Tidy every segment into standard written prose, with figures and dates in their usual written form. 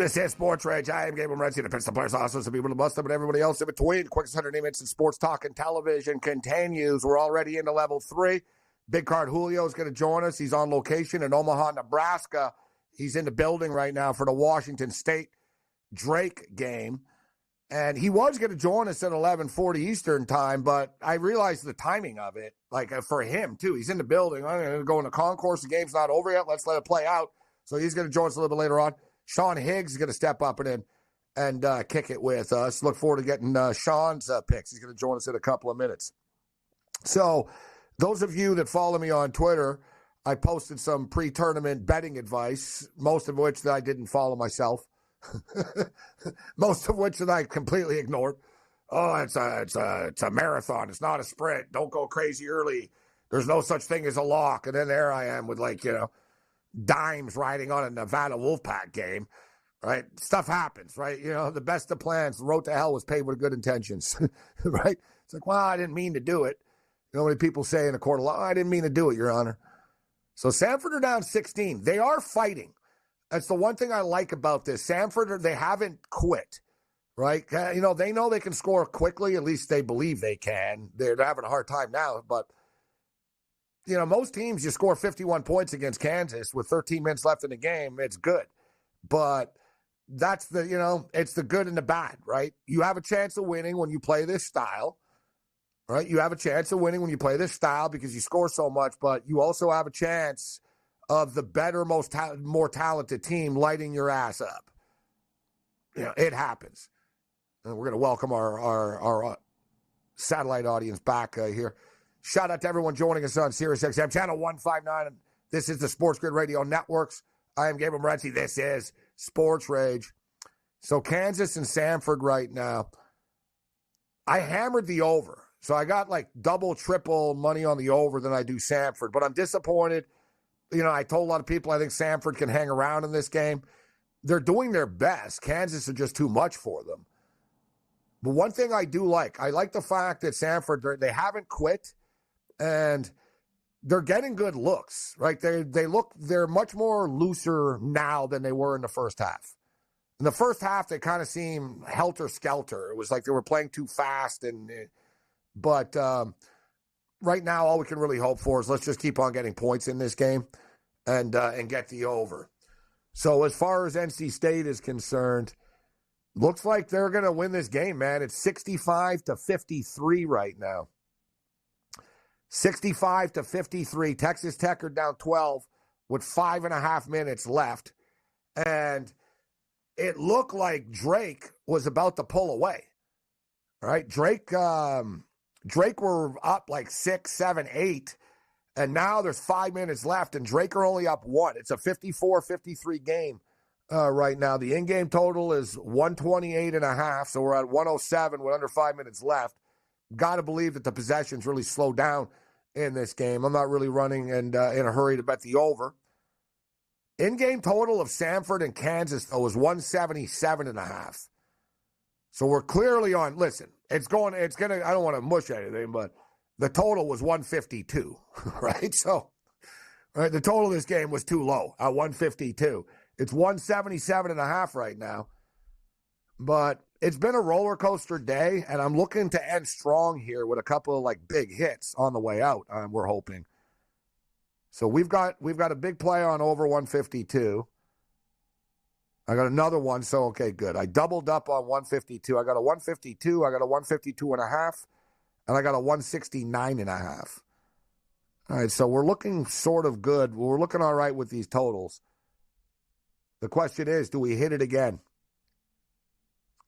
This is SportsRage. I am Gabriel Morency, the Pistol Players, also some people to bust them, and everybody else in between. Quickest 100 minutes in sports talk and television continues. We're already into level 3. Big Card Julio is going to join us. He's on location in Omaha, Nebraska. He's in the building right now for the Washington State Drake game. And he was going to join us at 11:40 Eastern time, but I realized the timing of it, for him, too. He's in the building. I'm going to go in the concourse. The game's not over yet. Let's let it play out. So he's going to join us a little bit later on. Sean Higgs is going to step up and kick it with us. Look forward to getting Sean's picks. He's going to join us in a couple of minutes. So those of you that follow me on Twitter, I posted some pre-tournament betting advice, most of which that I didn't follow myself. Most of which that I completely ignored. Oh, it's a marathon. It's not a sprint. Don't go crazy early. There's no such thing as a lock. And then there I am with dimes riding on a Nevada Wolfpack game, right? Stuff happens, right? The best of plans, the road to hell was paved with good intentions, right? It's like, well, I didn't mean to do it. You know what people say in a court of law? I didn't mean to do it, Your Honor. So Samford are down 16. They are fighting. That's the one thing I like about this. Samford, they haven't quit, right? They know they can score quickly. At least they believe they can. They're having a hard time now, but most teams, you score 51 points against Kansas with 13 minutes left in the game. It's good. But that's it's the good and the bad, right? You have a chance of winning when you play this style, right? You have a chance of winning when you play this style because you score so much, but you also have a chance of the better, more talented team lighting your ass up. It happens. And we're going to welcome our satellite audience back here. Shout out to everyone joining us on SiriusXM Channel 159. This is the SportsGrid Radio Networks. I am Gabriel Morency. This is SportsRage. So Kansas and Samford right now. I hammered the over. So I got double, triple money on the over than I do Samford. But I'm disappointed. I told a lot of people I think Samford can hang around in this game. They're doing their best. Kansas are just too much for them. But one thing I do I like the fact that Samford, they haven't quit. And they're getting good looks, right? They're much more looser now than they were in the first half. In the first half, they kind of seemed helter-skelter. It was like they were playing too fast. But right now, all we can really hope for is let's just keep on getting points in this game and get the over. So as far as NC State is concerned, looks like they're going to win this game, man. It's 65-53 right now. 65-53. Texas Tech are down 12 with 5.5 minutes left. And it looked like Drake was about to pull away. All right? Drake were up 6, 7, 8. And now there's 5 minutes left, and Drake are only up 1. It's a 54-53 game right now. The in-game total is 128.5, so we're at 107 with under 5 minutes left. Got to believe that the possessions really slowed down in this game. I'm not really running and in a hurry to bet the over. In-game total of Samford and Kansas, though, is 177.5. So we're clearly on, listen, I don't want to mush anything, but the total was 152, right? So the total of this game was too low at 152. It's 177.5 right now. But it's been a roller coaster day, and I'm looking to end strong here with a couple of big hits on the way out. We're hoping. So we've got a big play on over 152. I got another one, so okay, good. I doubled up on 152. I got a 152. I got a 152.5, and I got a 169.5. All right, so we're looking sort of good. We're looking all right with these totals. The question is, do we hit it again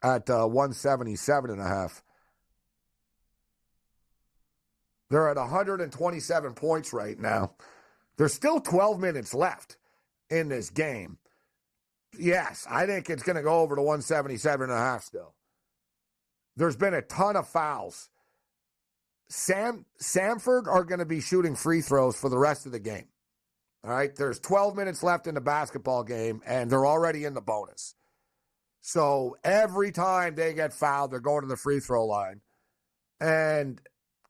at 177.5? They're at 127 points right now. There's still 12 minutes left in this game. Yes, I think it's going to go over to 177.5 still. There's been a ton of fouls. Samford are going to be shooting free throws for the rest of the game. All right, there's 12 minutes left in the basketball game, and they're already in the bonus. So every time they get fouled, they're going to the free throw line. And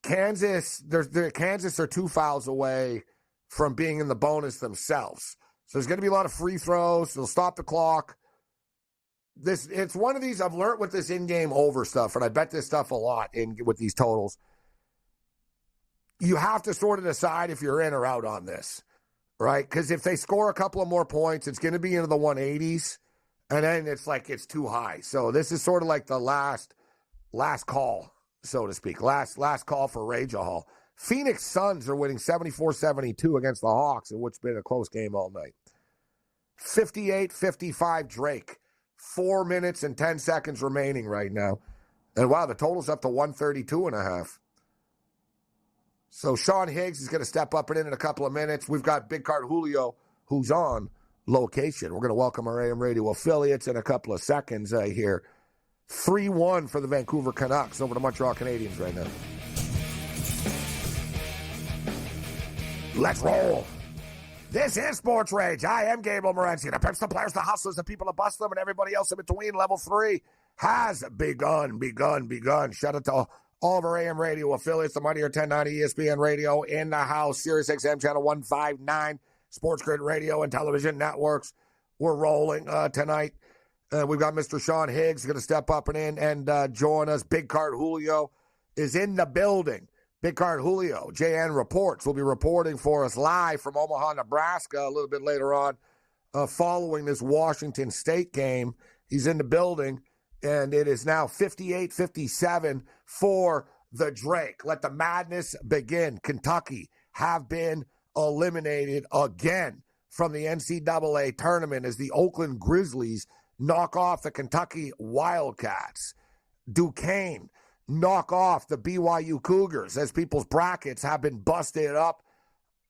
Kansas are 2 fouls away from being in the bonus themselves. So there's going to be a lot of free throws. They'll stop the clock. it's one of these, I've learned with this in-game over stuff, and I bet this stuff a lot with these totals. You have to sort of decide if you're in or out on this, right? Because if they score a couple of more points, it's going to be into the 180s, and then it's like it's too high. So this is sort of like the last call, so to speak, last call for Rage Hall. Phoenix Suns are winning 74-72 against the Hawks, in what's been a close game all night. 58-55 Drake. 4 minutes and 10 seconds remaining right now. And wow, the total's up to 132.5. So Sean Higgs is going to step up and in a couple of minutes. We've got Big Card Julio, who's on location. We're going to welcome our AM radio affiliates in a couple of seconds here. 3-1 for the Vancouver Canucks over the Montreal Canadiens right now. Let's roll. This is Sports Rage. I am Gabriel Morency. The pimps, the players, the hustlers, the people that bust them, and everybody else in between. Level 3 has begun. Shout out to all of our AM radio affiliates, the Mightier 1090 ESPN Radio in the house, Sirius XM Channel 159, SportsGrid Radio and Television Networks. We're rolling tonight. We've got Mr. Sean Higgs going to step up and in and join us. Big Card Julio is in the building. Big Card Julio, JN Reports, will be reporting for us live from Omaha, Nebraska a little bit later on following this Washington State game. He's in the building, and it is now 58-57 for the Drake. Let the madness begin. Kentucky have been eliminated again from the NCAA tournament as the Oakland Grizzlies knock off the Kentucky Wildcats. Duquesne knock off the BYU Cougars as people's brackets have been busted up.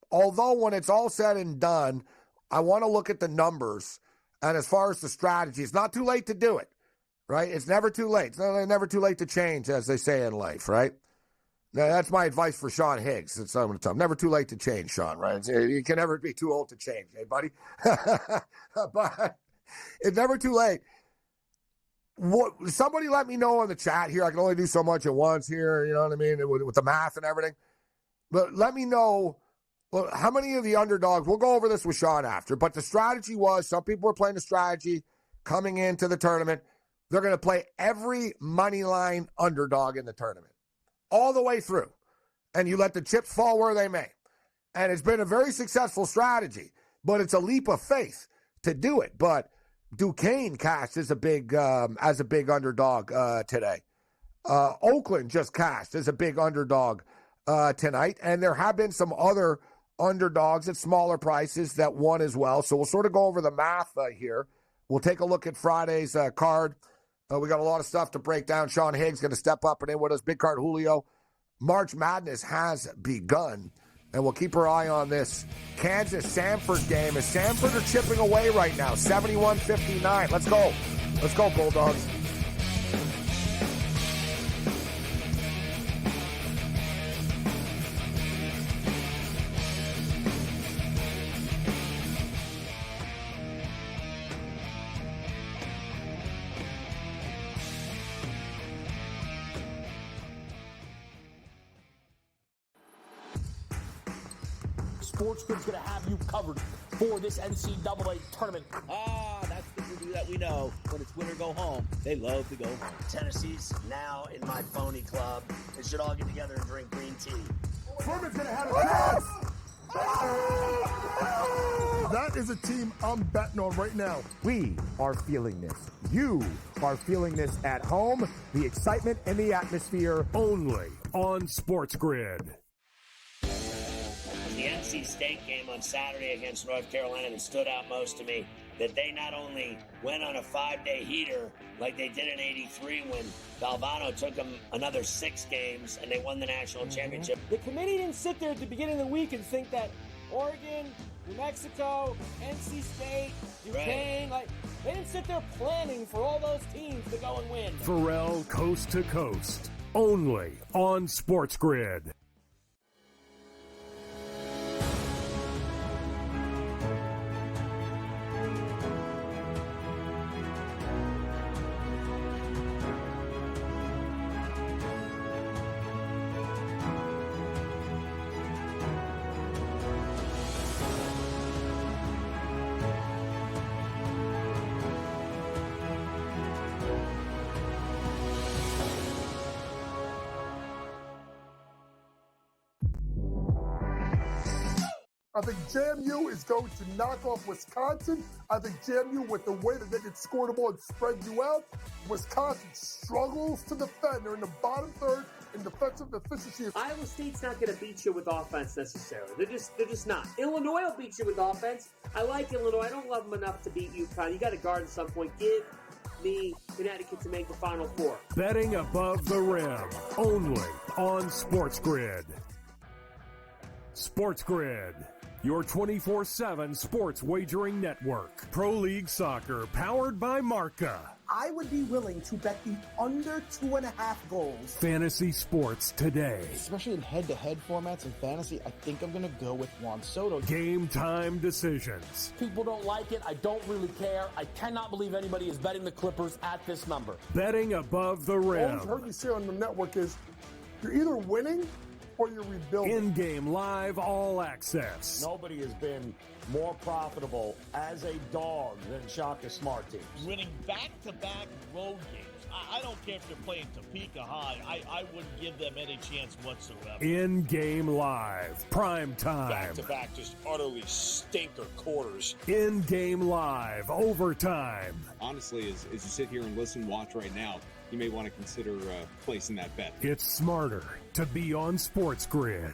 Although when it's all said and done, I want to look at the numbers. And as far as the strategy, it's not too late to do it, right? It's never too late. It's never too late to change, as they say in life, right? Now, that's my advice for Sean Higgs. It's never too late to change, Sean, right? You can never be too old to change, hey, buddy? But it's never too late. Somebody let me know in the chat here. I can only do so much at once here, you know what I mean, with the math and everything. But let me know how many of the underdogs, we'll go over this with Sean after, but the strategy was, some people were playing the strategy coming into the tournament. They're going to play every money line underdog in the tournament all the way through. And you let the chips fall where they may. And it's been a very successful strategy, but it's a leap of faith to do it. But Duquesne cashed as a big underdog today. Oakland just cashed as a big underdog tonight, and there have been some other underdogs at smaller prices that won as well. So we'll sort of go over the math here. We'll take a look at Friday's card. We got a lot of stuff to break down. Sean Higgs going to step up and in with us. Big Card Julio. March Madness has begun. And we'll keep our eye on this Kansas-Samford game as Samford are chipping away right now, 71-59. Let's go. Let's go, Bulldogs. SportsGrid's going to have you covered for this NCAA tournament. That's the Purdue that we know. When it's win or go home, they love to go home. Tennessee's now in my phony club. They should all get together and drink green tea. Furman's going to have a chance. That is a team I'm betting on right now. We are feeling this. You are feeling this at home. The excitement and the atmosphere only on SportsGrid. The NC State game on Saturday against North Carolina that stood out most to me, that they not only went on a 5-day heater like they did in '83 when Valvano took them another 6 games and they won the national championship. The committee didn't sit there at the beginning of the week and think that Oregon, New Mexico, NC State, Duquesne, they didn't sit there planning for all those teams to go and win. Pharrell Coast to Coast, only on SportsGrid. I think JMU is going to knock off Wisconsin. I think JMU, with the way that they can score the ball and spread you out, Wisconsin struggles to defend. They're in the bottom third in defensive efficiency. Iowa State's not going to beat you with offense necessarily. They're just not. Illinois will beat you with offense. I like Illinois. I don't love them enough to beat UConn. You got to guard at some point. Give me Connecticut to make the Final Four. Betting above the rim, only on SportsGrid. SportsGrid, your 24/7 sports wagering network. Pro League Soccer, powered by Marca. I would be willing to bet the under 2.5 goals. Fantasy sports today. Especially in head-to-head formats in fantasy, I think I'm going to go with Juan Soto. Game time decisions. People don't like it. I don't really care. I cannot believe anybody is betting the Clippers at this number. Betting above the rim. All I've heard you say on the network is you're either winning or you're rebuilding. In-game live, all access. Nobody has been more profitable as a dog than Shaka Smart teams. Winning back-to-back road games. I don't care if they're playing Topeka High. I wouldn't give them any chance whatsoever. In-game live, prime time. Back-to-back, just utterly stinker quarters. In-game live, overtime. Honestly, as you sit here and listen, watch right now, you may want to consider placing that bet. It's smarter to be on SportsGrid.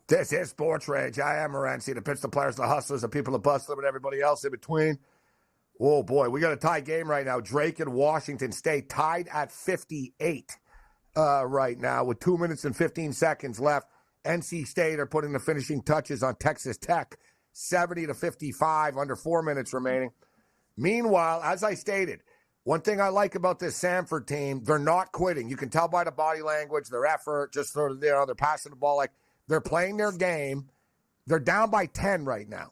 This is SportsRage. I am Morency. The pitch, the players, the hustlers, the people that bust them, and everybody else in between. Oh, boy. We got a tie game right now. Drake and Washington State tied at 58 right now with 2 minutes and 15 seconds left. NC State are putting the finishing touches on Texas Tech, 70-55, under 4 minutes remaining. Meanwhile, as I stated, one thing I like about this Samford team, they're not quitting. You can tell by the body language, their effort, just sort of, they're passing the ball like they're playing their game. They're down by 10 right now.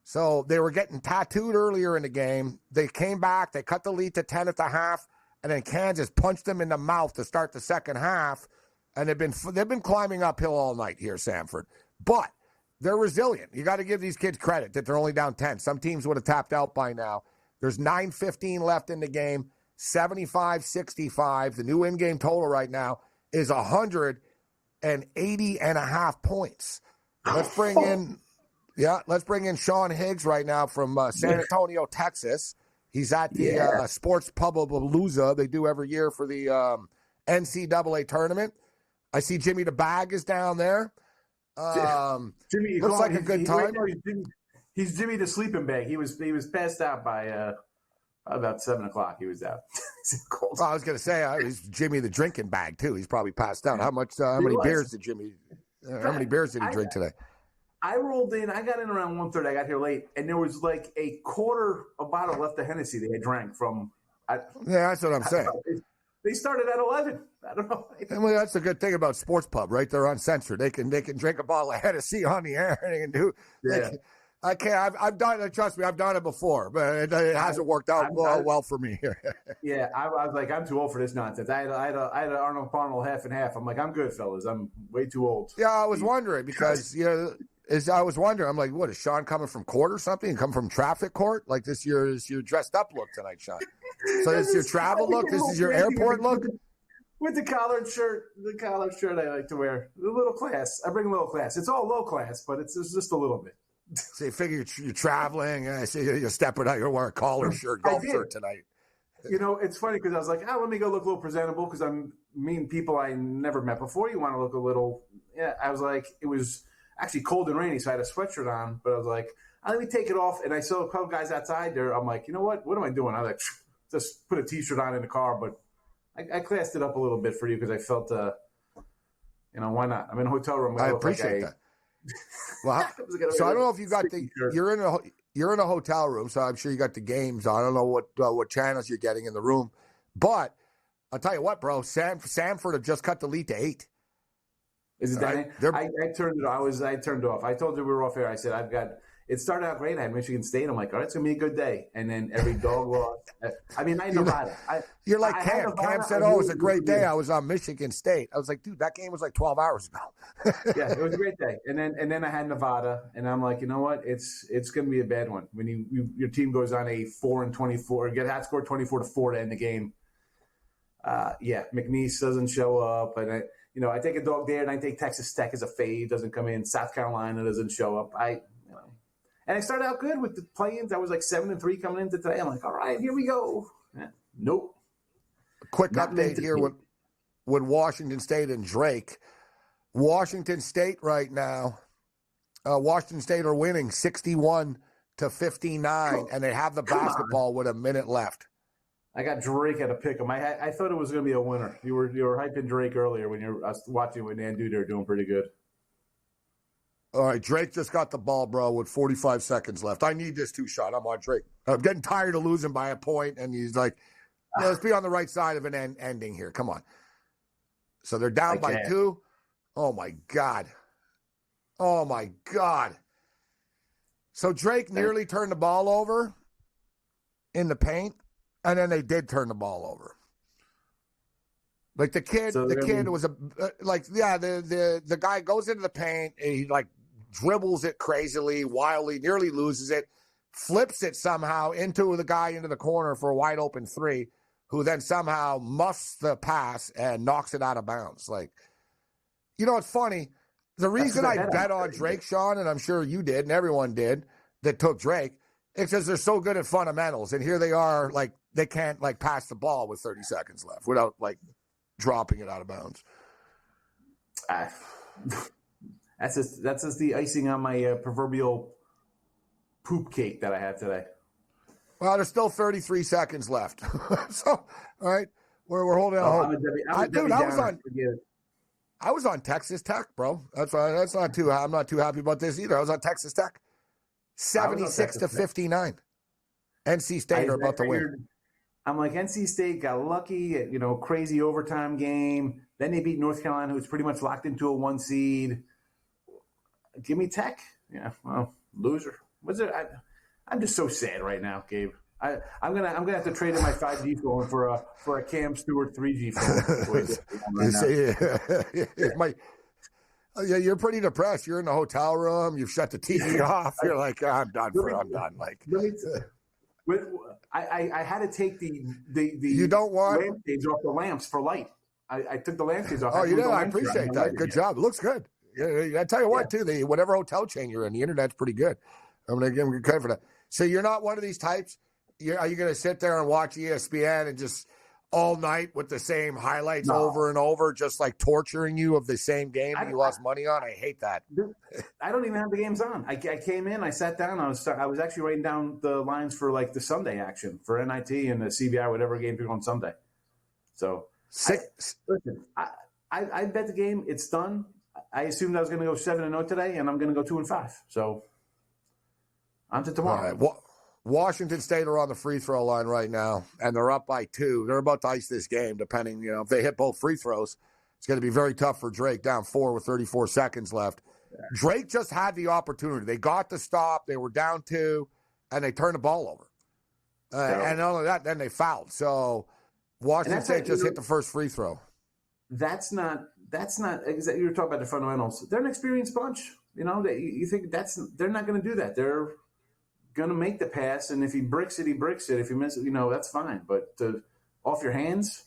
So they were getting tattooed earlier in the game. They came back. They cut the lead to 10 at the half, and then Kansas punched them in the mouth to start the second half. And they've been climbing uphill all night here, Samford. But they're resilient. You got to give these kids credit that they're only down 10. Some teams would have tapped out by now. There's 9:15 left in the game, 75-65. The new in-game total right now is 180.5 points. Let's bring in Sean Higgs right now from San Antonio, Texas. He's at the Sports Pubapalooza they do every year for the NCAA tournament. I see Jimmy the Bag is down there. Jimmy looks like a good time. He's Jimmy the sleeping bag. He was passed out by about 7 o'clock. He was out. Well, I was going to say he's Jimmy the drinking bag too. He's probably passed out. How many beers did Jimmy? How many beers did he drink today? I rolled in. I got in around 1:30. I got here late, and there was like a bottle left of Hennessy they had drank from. That's what I'm saying. They started at 11. I don't know. Well, that's the good thing about Sports Pub, right? They're uncensored. They can drink a bottle of Hennessy on the air and they can do. Yeah. I can't. I've done it. Trust me, I've done it before, but it hasn't worked out well for me here. Yeah, I was like, I'm too old for this nonsense. I had Arnold Palmer half and half. I'm like, I'm good, fellas. I'm way too old. Yeah, I was wondering because I was wondering. I'm like, what is Sean coming from court or something? Come from traffic court? Like this is your dressed up look tonight, Sean. So this is your travel look. This is your airport look. With the collared shirt I like to wear. A little class. I bring a little class. It's all low class, but it's just a little bit. So you figure you're traveling. I see you're stepping out. You're wearing a collar shirt, golf shirt tonight. You know, it's funny because I was like, let me go look a little presentable because I'm meeting people I never met before. You want to look a little. Yeah, I was like, it was actually cold and rainy, so I had a sweatshirt on. But I was like, let me take it off. And I saw a couple guys outside there. I'm like, you know what? What am I doing? I was like, just put a T-shirt on in the car. But I classed it up a little bit for you because I felt, why not? I'm in a hotel room. I appreciate that. Well, so I don't know if you got you're in a hotel room, so I'm sure you got the games on. I don't know what channels you're getting in the room, but I'll tell you what, bro. Samford have just cut the lead to 8. Is it that? I turned it off. I turned it off. I told you we were off air. I said I've got it started out great. I had Michigan State. I'm like, all right, it's going to be a good day. And then every dog lost. I mean, I had Nevada. You're like Cam. Cam said, it was a great day. I was on Michigan State. I was like, dude, that game was like 12 hours ago. Yeah, it was a great day. And then I had Nevada, and I'm like, you know what? It's going to be a bad one when your team goes on a 4-24, get outscored 24-4 to end the game. McNeese doesn't show up, and I take a dog there, and I take Texas Tech as a fade, doesn't come in. South Carolina doesn't show up. And I started out good with the play-ins. I was like 7-3 coming into today. I'm like, all right, here we go. Nope. Quick update here with Washington State and Drake. Washington State right now. Washington State are winning 61-59, and they have the basketball with a minute left. I got Drake at a pick 'em. I thought it was going to be a winner. You were hyping Drake earlier when you were watching with Nandu. They're doing pretty good. All right, Drake just got the ball, bro, with 45 seconds left. I need this two-shot. I'm on Drake. I'm getting tired of losing by a point, and he's like, let's be on the right side of an ending here. Come on. So they're down by 2. Oh, my God. Oh, my God. So Drake nearly turned the ball over in the paint, and then they did turn the ball over. Like the kid was the guy goes into the paint, and he like dribbles it crazily, wildly, nearly loses it, flips it somehow into the guy into the corner for a wide open 3, who then somehow muffs the pass and knocks it out of bounds. Like, it's funny. The reason I bet on Drake, Sean, and I'm sure you did and everyone did that took Drake, it's because they're so good at fundamentals. And here they are, like, they can't, like, pass the ball with 30 seconds left without, like, dropping it out of bounds. That's just the icing on my proverbial poop cake that I had today. Well, there's still 33 seconds left. So, all right, we're holding on. I was on Texas Tech, bro. That's not too. I'm not too happy about this either. I was on Texas Tech, 76-59. NC State are about to win. I'm like, NC State got lucky, crazy overtime game. Then they beat North Carolina, who's pretty much locked into a 1 seed. Give me Tech. Yeah, well, loser. What's it? I'm just so sad right now, Gabe. I'm gonna have to trade in my 5G phone for a Cam Stewart 3G phone. You're pretty depressed. You're in the hotel room. You've shut the TV off. You're like, I'm done. I'm done. Like, I had to take the you don't want lampshades off the lamps for light. I took the lampshades off. Oh, you know, I appreciate that. Good job. It looks good. Yeah, I tell you what, too, whatever hotel chain you're in, the internet's pretty good. I'm going to give them credit for that. So you're not one of these types? Are you going to sit there and watch ESPN and just all night with the same highlights over and over, just like torturing you of the same game that you lost money on? I hate that. I don't even have the games on. I came in, I sat down, I was actually writing down the lines for like the Sunday action for NIT and the CBI, whatever game on Sunday. So listen, I bet the game. It's done. I assumed I was going to go 7-0 today, and I'm going to go 2-5. So on to tomorrow. All right. Washington State are on the free throw line right now, and they're up by 2. They're about to ice this game, depending, if they hit both free throws. It's going to be very tough for Drake, down 4 with 34 seconds left. Yeah. Drake just had the opportunity. They got the stop. They were down 2, and they turned the ball over. And not only that, then they fouled. So Washington State just hit the first free throw. That's not exactly. You were talking about the fundamentals. They're an experienced bunch. You think they're not going to do that. They're going to make the pass, and if he bricks it, he bricks it. If he misses, that's fine. But off your hands,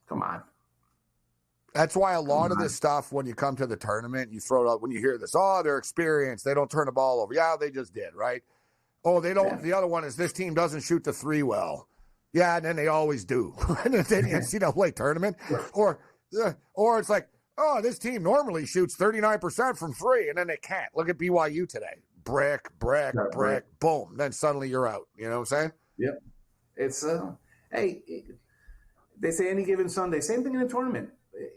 come on. That's why a lot of this stuff, when you come to the tournament, you throw it out when you hear this. Oh, they're experienced. They don't turn the ball over. Yeah, they just did, right? Oh, they don't. Yeah. The other one is this team doesn't shoot the 3 well. Yeah, and then they always do. And then you NCAA tournament, or it's like, oh, this team normally shoots 39% from 3, and then they can't. Look at BYU today. Brick, boom. Then suddenly you're out. You know what I'm saying? Yep. It's, hey, they say any given Sunday. Same thing in a tournament.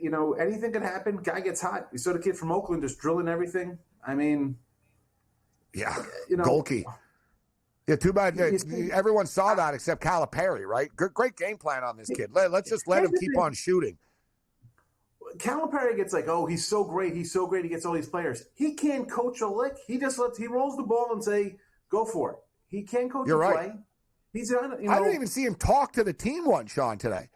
Anything could happen. Guy gets hot. You saw the kid from Oakland just drilling everything. I mean. Yeah, Golke. Yeah, too bad. Everyone saw that except Calipari, right? Great game plan on this kid. Let's just let him keep on shooting. Calipari gets like, oh, he's so great, he gets all these players. He can't coach a lick. He rolls the ball and say, go for it. He can't coach a play. He's on. I didn't even see him talk to the team once, Sean, today.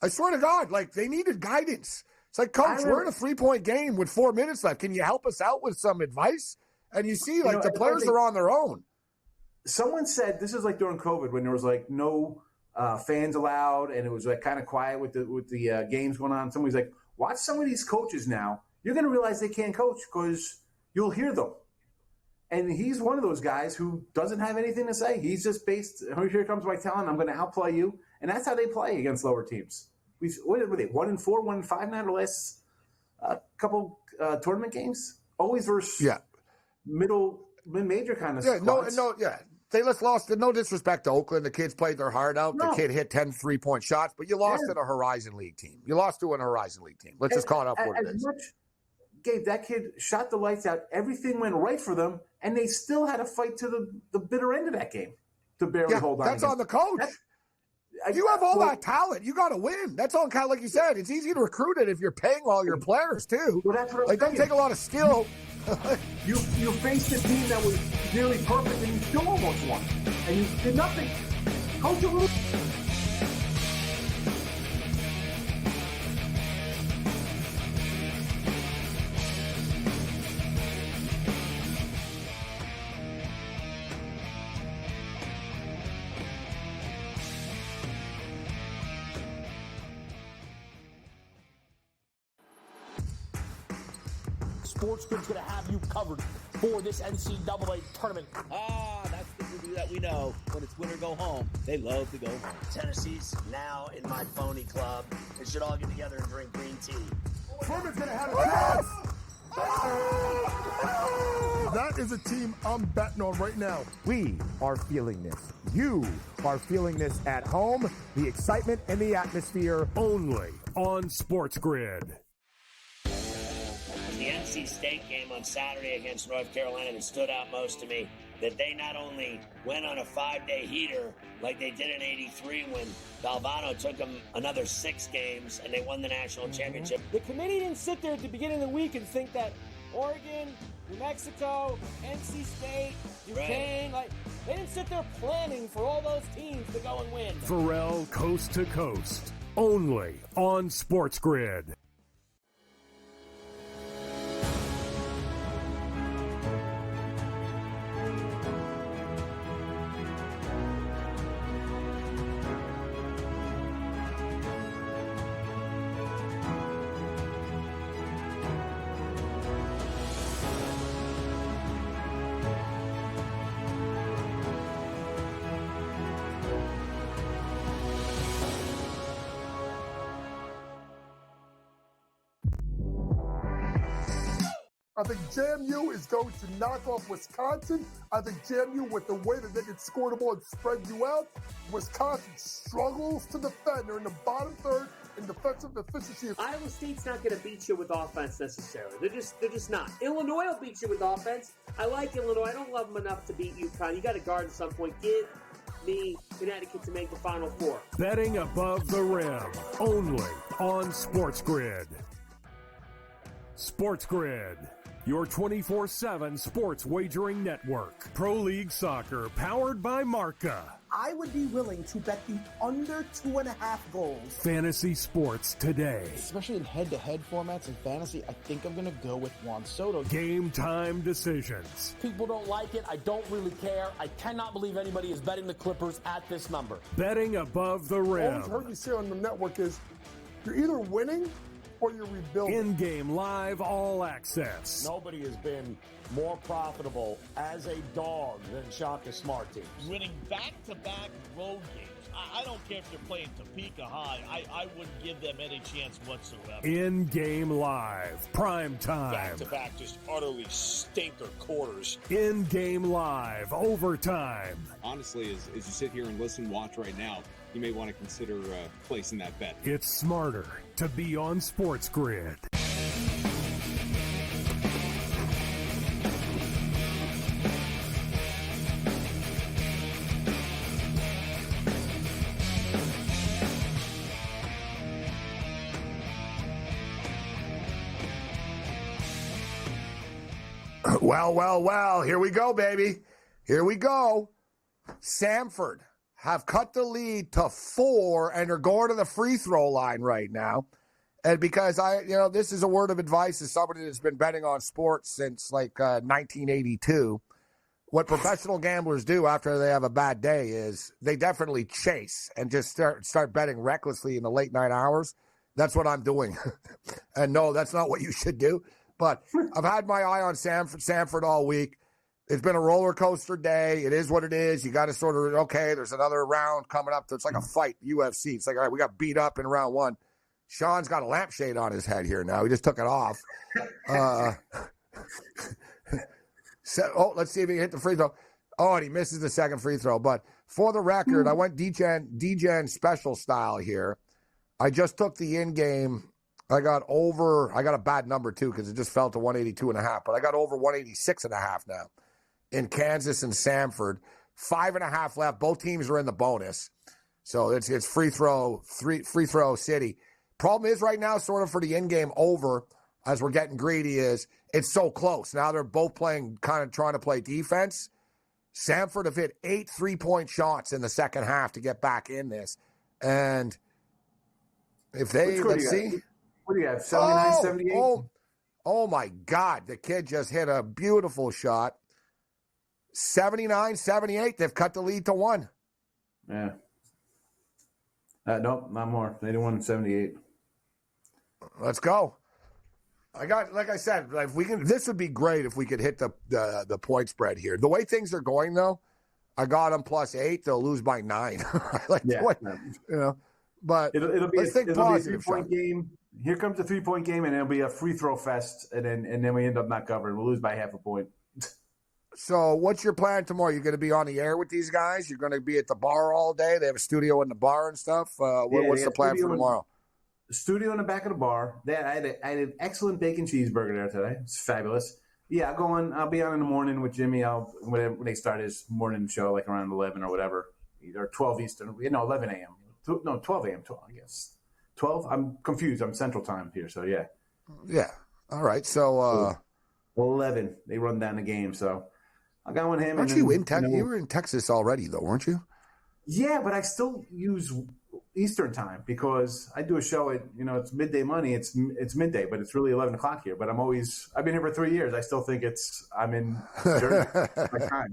I swear to God, like they needed guidance. It's like, Coach, we're in a 3-point game with 4 minutes left. Can you help us out with some advice? And you see, like, the players are on their own. Someone said, this is like during COVID when there was like no fans allowed and it was like kind of quiet with the games going on. Somebody's like, watch some of these coaches now. You're going to realize they can't coach because you'll hear them. And he's one of those guys who doesn't have anything to say. He's just based, here comes my talent, I'm going to outplay you. And that's how they play against lower teams. What were they, 1-4, 1-5 now the last couple tournament games? Always versus mid-major kind of squads. They just lost. No disrespect to Oakland. The kids played their heart out. The kid hit 10 3-point shots, but you lost to a Horizon League team. You lost to an Horizon League team. Let's just call it up what it is. Gabe, that kid shot the lights out. Everything went right for them, and they still had to fight to the bitter end of that game to barely hold on. That's on the coach. You have all that talent. You got to win. That's on kind of like you said. It's easy to recruit it if you're paying all your players too. Well, that's what it doesn't take a lot of skill. You faced a team that was nearly perfect, and you still almost won, and you did nothing. Coach a little. SportsGrid's going to have you covered for this NCAA tournament. That's the movie that we know. When it's win or go home, they love to go home. Tennessee's now in my phony club. They should all get together and drink green tea. Furman's going to have a chance. That is a team I'm betting on right now. We are feeling this. You are feeling this at home. The excitement and the atmosphere. Only on SportsGrid. The NC State game on Saturday against North Carolina that stood out most to me, that they not only went on a 5-day heater like they did in '83 when Valvano took them another 6 games and they won the national championship. The committee didn't sit there at the beginning of the week and think that Oregon, New Mexico, NC State, Duquesne, they didn't sit there planning for all those teams to go and win. Pharrell Coast to Coast, only on SportsGrid. I think JMU is going to knock off Wisconsin. I think JMU, with the way that they can score the ball and spread you out, Wisconsin struggles to defend. They're in the bottom third in defensive efficiency. Iowa State's not going to beat you with offense necessarily. They're just not. Illinois will beat you with offense. I like Illinois. I don't love them enough to beat UConn. You got to guard at some point. Give me Connecticut to make the Final Four. Betting above the rim, only on SportsGrid. SportsGrid, your 24/7 sports wagering network. Pro League Soccer, powered by Marca. I would be willing to bet the under 2.5 goals. Fantasy sports today. Especially in head-to-head formats in fantasy, I think I'm going to go with Juan Soto. Game time decisions. People don't like it. I don't really care. I cannot believe anybody is betting the Clippers at this number. Betting above the rim. All I've heard you say on the network is you're either winning or you're rebuilding. In-game live, all access. Nobody has been more profitable as a dog than Shaka Smart teams. Winning back-to-back road games. I don't care if they're playing Topeka High. I wouldn't give them any chance whatsoever. In-game live, prime time. Back-to-back, just utterly stinker quarters. In-game live, overtime. Honestly, as you sit here and watch right now, you may want to consider placing that bet. It's smarter to be on SportsGrid. Well. Here we go, baby. Here we go. Samford have cut the lead to 4 and are going to the free throw line right now. And because this is a word of advice as somebody that's been betting on sports since 1982. What professional gamblers do after they have a bad day is they definitely chase and just start betting recklessly in the late night hours. That's what I'm doing. And no, that's not what you should do. But I've had my eye on Samford all week. It's been a roller coaster day. It is what it is. You got to sort of, okay, there's another round coming up. It's like a fight, UFC. It's like, all right, we got beat up in round 1. Sean's got a lampshade on his head here now. He just took it off. Let's see if he can hit the free throw. Oh, and he misses the second free throw. But for the record, I went DGen special style here. I just took the in-game. I got a bad number, too, because it just fell to 182.5. But I got over 186.5 now in Kansas and Samford. 5.5 left. Both teams are in the bonus. So it's free throw city. Problem is right now, sort of for the in-game over, as we're getting greedy, is it's so close. Now they're both playing, kind of trying to play defense. Samford have hit 8 3-point shots in the second half to get back in this. And if they, let's see. What do you have, 79, 78? Oh, my God. The kid just hit a beautiful shot. 79, 78. They've cut the lead to 1. Yeah. Nope, not more. 81, 78. Let's go. Like I said, if we can, this would be great if we could hit the point spread here. The way things are going, though, I got them +8. They'll lose by 9. But it'll be let's think a positive. 3-point game. Here comes the 3-point game, and it'll be a free throw fest, and then we end up not covering. We'll lose by half a point. So what's your plan tomorrow? You're going to be on the air with these guys? You're going to be at the bar all day? They have a studio in the bar and stuff? What's the plan for tomorrow? Studio in the back of the bar. I had an excellent bacon cheeseburger there today. It's fabulous. Yeah, I'll be on in the morning with Jimmy. When they start his morning show, like around 11 or whatever, either 12 Eastern, 11 a.m. No, 12 a.m. 12, I guess. 12? I'm confused. I'm Central Time here, so yeah. Yeah. All right. So 11. They run down the game, so I'll go with him. Aren't you in Texas? You were in Texas already, though, weren't you? Yeah, but I still use Eastern Time because I do a show at, it's midday money. It's midday, but it's really 11 o'clock here. But I've been here for 3 years. I still think I'm in Jersey. My time.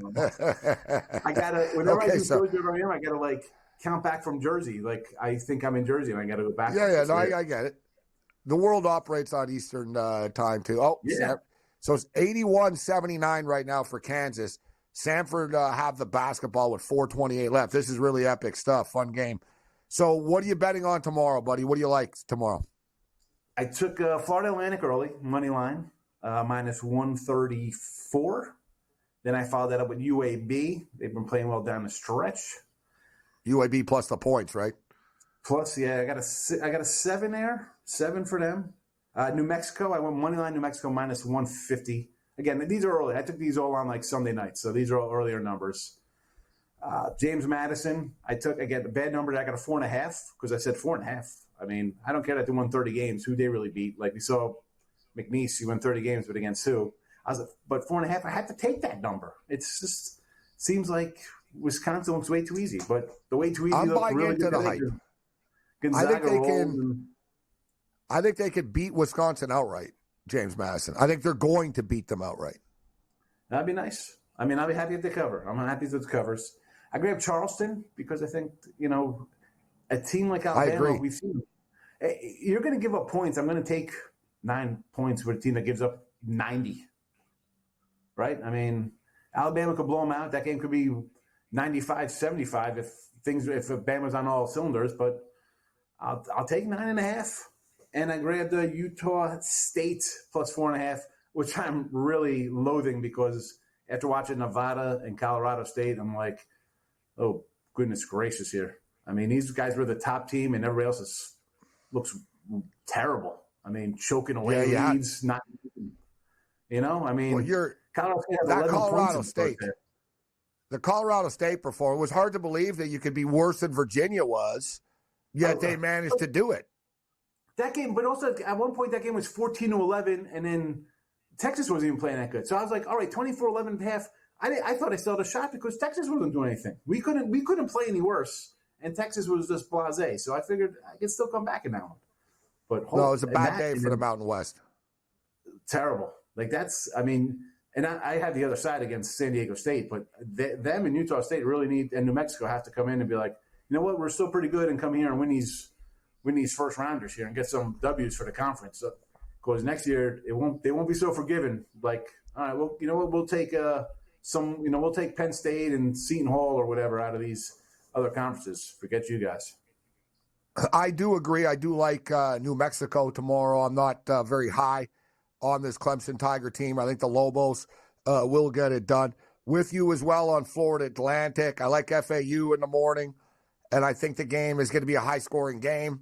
Whenever I do shows over here, I got to count back from Jersey. I think I'm in Jersey and I got to go back. Yeah. No, I get it. The world operates on Eastern time too. Oh, yeah. So it's 81-79 right now for Kansas. Samford have the basketball with 4:28 left. This is really epic stuff. Fun game. So what are you betting on tomorrow, buddy? What do you like tomorrow? I took Florida Atlantic early, money line, -134. Then I followed that up with UAB. They've been playing well down the stretch. UAB plus the points, right? Plus, yeah, I got a 7 there. 7 for them. New Mexico, I went money line New Mexico -150. Again, these are early. I took these all on Sunday nights, so these are all earlier numbers. James Madison, I took, again, the bad number. I got a 4.5 because I said 4.5. I mean, I don't care that they won 30 games. Who they really beat? Like we saw McNeese, he won 30 games, but against who? But 4.5, I had to take that number. It's just seems like Wisconsin looks way too easy. But the way too easy I'm looks buying really into good. the hype. I think they could beat Wisconsin outright, James Madison. I think they're going to beat them outright. That'd be nice. I mean, I'll be happy if they cover. I'm happy with the covers. I grabbed Charleston because I think, a team like Alabama, we've seen. You're going to give up points. I'm going to take 9 points for a team that gives up 90. Right? I mean, Alabama could blow them out. That game could be 95-75 if Bama's on all cylinders. But I'll take 9.5. And I grabbed the Utah State plus 4.5, which I'm really loathing because after watching Nevada and Colorado State, I'm like, oh, goodness gracious here. I mean, these guys were the top team and everybody else looks terrible. I mean, choking away leads, not, I mean, Colorado State. The Colorado State performance was hard to believe that you could be worse than Virginia was, yet they managed to do it. That game, but also at one point that game was 14-11, and then Texas wasn't even playing that good. So I was like, all right, 24-11.5. I thought I still had a shot because Texas wasn't doing anything. We couldn't play any worse, and Texas was just blasé. So I figured I could still come back in that one. But no, it was a bad day for the Mountain West. Terrible. Like and I had the other side against San Diego State, but them and Utah State really need, and New Mexico have to come in and be like, you know what, we're still pretty good, and come here and win these first rounders here and get some W's for the conference. Because next year they won't be so forgiving. Like, all right, well, you know what, we'll take we'll take Penn State and Seton Hall or whatever out of these other conferences. Forget you guys. I do agree. I do like New Mexico tomorrow. I'm not very high on this Clemson Tiger team. I think the Lobos will get it done. With you as well on Florida Atlantic. I like FAU in the morning, and I think the game is going to be a high-scoring game.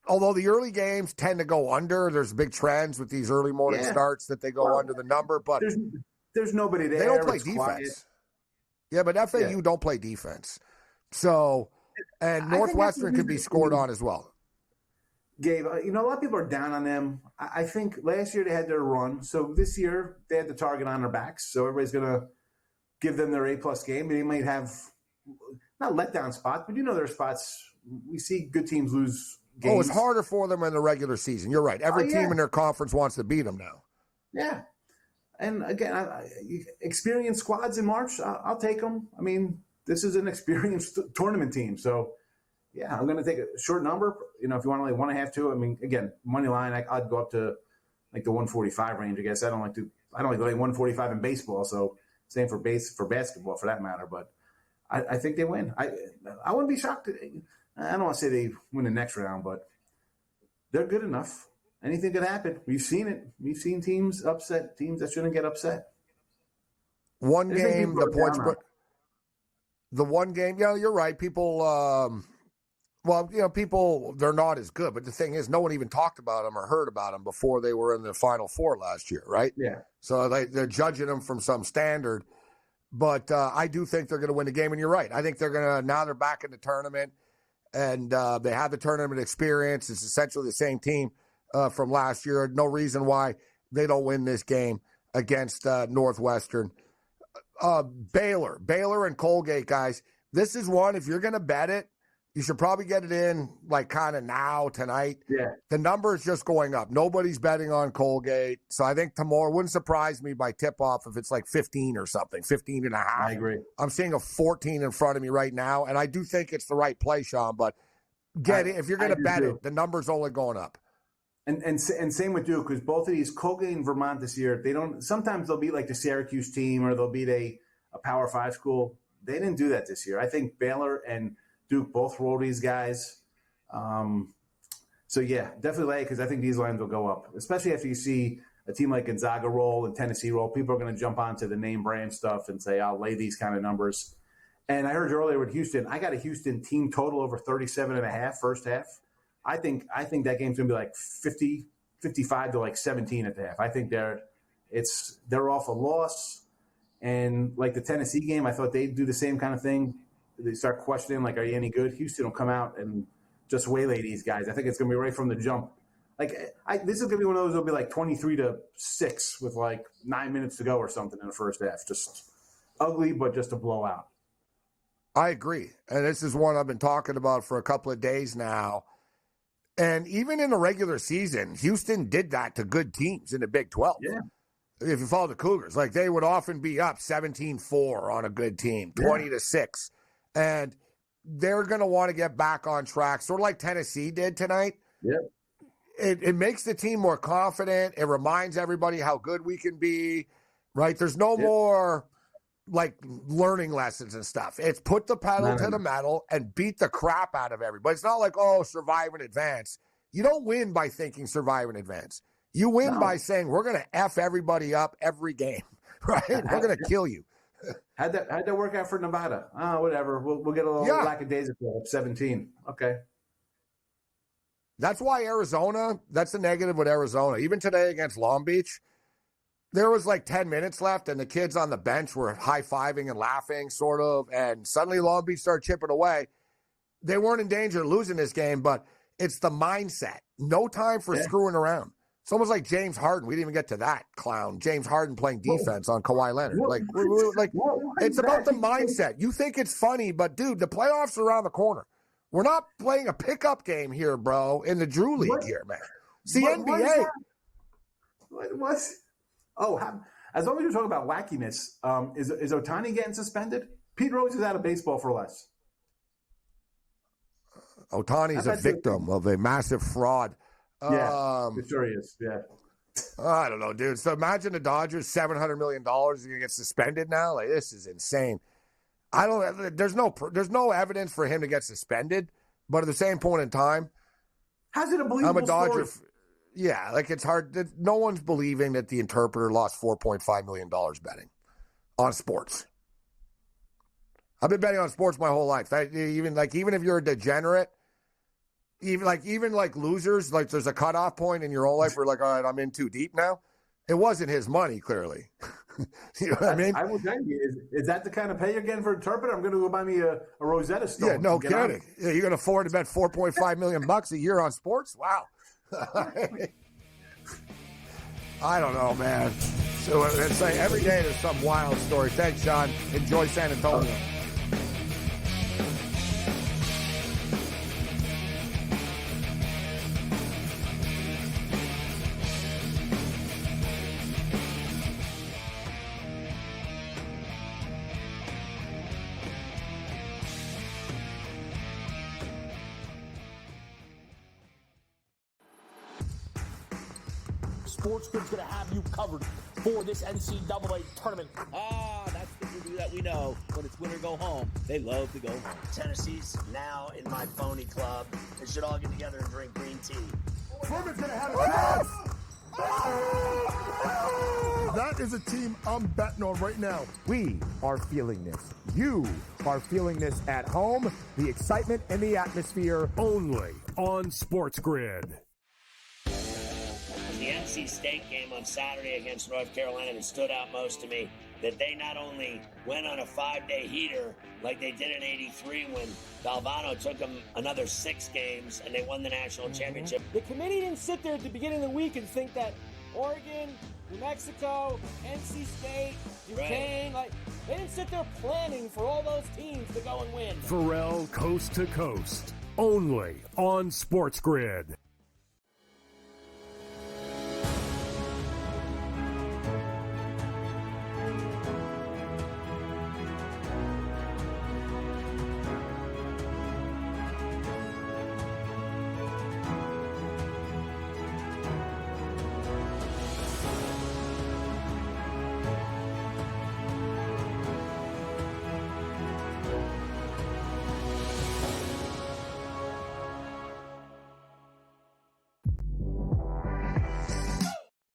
Although the early games tend to go under, there's big trends with these early morning starts that they go under the number. But there's nobody there. They don't play defense. Quiet. Yeah, but FAU don't play defense. So, and Northwestern can be scored on as well. Gabe, a lot of people are down on them. I think last year they had their run. So this year they had the target on their backs. So everybody's going to give them their A-plus game. They might have not letdown spots, but there are spots. We see good teams lose games. Oh, it's harder for them in the regular season. You're right. Every team in their conference wants to beat them now. Yeah. And again, experienced squads in March, I'll take them. I mean, this is an experienced tournament team. So, yeah, I'm going to take a short number. If you want to like 1.5, 2. I mean, again, money line, I'd go up to like the 145 range. I guess I don't like 145 in baseball. So same for basketball for that matter. But I think they win. I wouldn't be shocked. I don't want to say they win the next round, but they're good enough. Anything could happen. We've seen it. We've seen teams upset teams that shouldn't get upset. One game, the points. The one game, you're right. People. People, they're not as good. But the thing is, no one even talked about them or heard about them before they were in the Final Four last year, right? Yeah. So they're judging them from some standard. But I do think they're going to win the game, and you're right. I think they're going to, now they're back in the tournament, and they have the tournament experience. It's essentially the same team from last year. No reason why they don't win this game against Northwestern. Baylor and Colgate, guys. This is one, if you're going to bet it, you should probably get it in like kind of now, tonight. Yeah. The number is just going up. Nobody's betting on Colgate. So I think tomorrow, wouldn't surprise me by tip-off if it's like 15 or something, 15 and a half. I agree. I'm seeing a 14 in front of me right now, and I do think it's the right play, Sean, but get it. If you're going to bet it, the number's only going up. And same with Duke, because both of these, Colgate and Vermont this year, sometimes they'll beat like the Syracuse team or they'll beat a Power 5 school. They didn't do that this year. I think Baylor and Duke both roll these guys. So, yeah, definitely lay, because I think these lines will go up, especially after you see a team like Gonzaga roll and Tennessee roll. People are going to jump onto the name brand stuff and say, I'll lay these kind of numbers. And I heard you earlier with Houston. I got a Houston team total over 37.5 first half. I think that game's going to be like 50, 55 to like 17 at the half. I think they're off a loss. And like the Tennessee game, I thought they'd do the same kind of thing. They start questioning, like, are you any good? Houston will come out and just waylay these guys. I think it's going to be right from the jump. Like, this is going to be one of those that'll be like 23-6 with like 9 minutes to go or something in the first half. Just ugly, but just a blowout. I agree. And this is one I've been talking about for a couple of days now. And even in the regular season, Houston did that to good teams in the Big 12. Yeah. If you follow the Cougars, like they would often be up 17-4 on a good team, 20-6. And they're going to want to get back on track, sort of like Tennessee did tonight. Yeah. It makes the team more confident. It reminds everybody how good we can be, right? There's no more like learning lessons and stuff. It's put the pedal to the metal and beat the crap out of everybody. It's not like, survive and advance. You don't win by thinking survive and advance. You win by saying we're going to F everybody up every game, right? We're going to kill you. How'd that work out for Nevada? Whatever. We'll get a little lackadaisical at 17. Okay. That's why Arizona, that's the negative with Arizona. Even today against Long Beach, there was like 10 minutes left, and the kids on the bench were high-fiving and laughing, sort of, and suddenly Long Beach started chipping away. They weren't in danger of losing this game, but it's the mindset. No time for screwing around. It's almost like James Harden. We didn't even get to that clown. James Harden playing defense on Kawhi Leonard. It's about the mindset. You think it's funny, but dude, the playoffs are around the corner. We're not playing a pickup game here, bro, in the Drew League here, man. It's the NBA. What? Oh, as long as you're talking about wackiness, is Ohtani getting suspended? Pete Rose is out of baseball for less. Ohtani's a victim of a massive fraud. Yeah, it sure is. Yeah. I don't know, dude. So imagine the Dodgers, $700 million is going to get suspended now. Like, this is insane. There's no evidence for him to get suspended, but at the same point in time, how's it a believable I'm a Dodger. Story? Yeah, like it's hard. No one's believing that the interpreter lost $4.5 million betting on sports. I've been betting on sports my whole life. Even if you're a degenerate, even losers, like there's a cutoff point in your whole life where like, all right, I'm in too deep now. It wasn't his money, clearly. You know what I mean? I will tell you, is that the kind of pay you're getting for an interpreter? I'm going to go buy me a Rosetta Stone. Yeah, no kidding. Yeah, you're going to afford to bet $4.5 million a year on sports? Wow. I don't know, man. So it's like every day there's some wild story. Thanks, Sean. Enjoy San Antonio. SportsGrid's going to have you covered for this NCAA tournament. That's the movie that we know. When it's win or go home, they love to go home. Tennessee's now in my phony club. They should all get together and drink green tea. Furman's going to have a chance. That is a team I'm betting on right now. We are feeling this. You are feeling this at home. The excitement and the atmosphere. Only on SportsGrid. The NC State game on Saturday against North Carolina that stood out most to me, that they not only went on a 5-day heater like they did in '83 when Valvano took them another 6 games and they won the national championship. The committee didn't sit there at the beginning of the week and think that Oregon, New Mexico, NC State, Duquesne, they didn't sit there planning for all those teams to go and win. Pharrell Coast to Coast. Only on SportsGrid.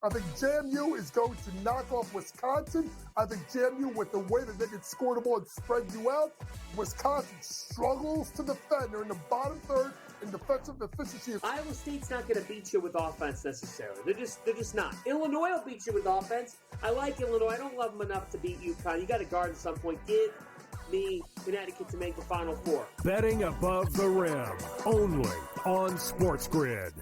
I think JMU is going to knock off Wisconsin. I think JMU, with the way that they can score the ball and spread you out, Wisconsin struggles to defend. They're in the bottom third in defensive efficiency. Iowa State's not going to beat you with offense necessarily. They're just not. Illinois will beat you with offense. I like Illinois. I don't love them enough to beat UConn. You got to guard at some point. Give me Connecticut to make the Final Four. Betting above the rim. Only on SportsGrid.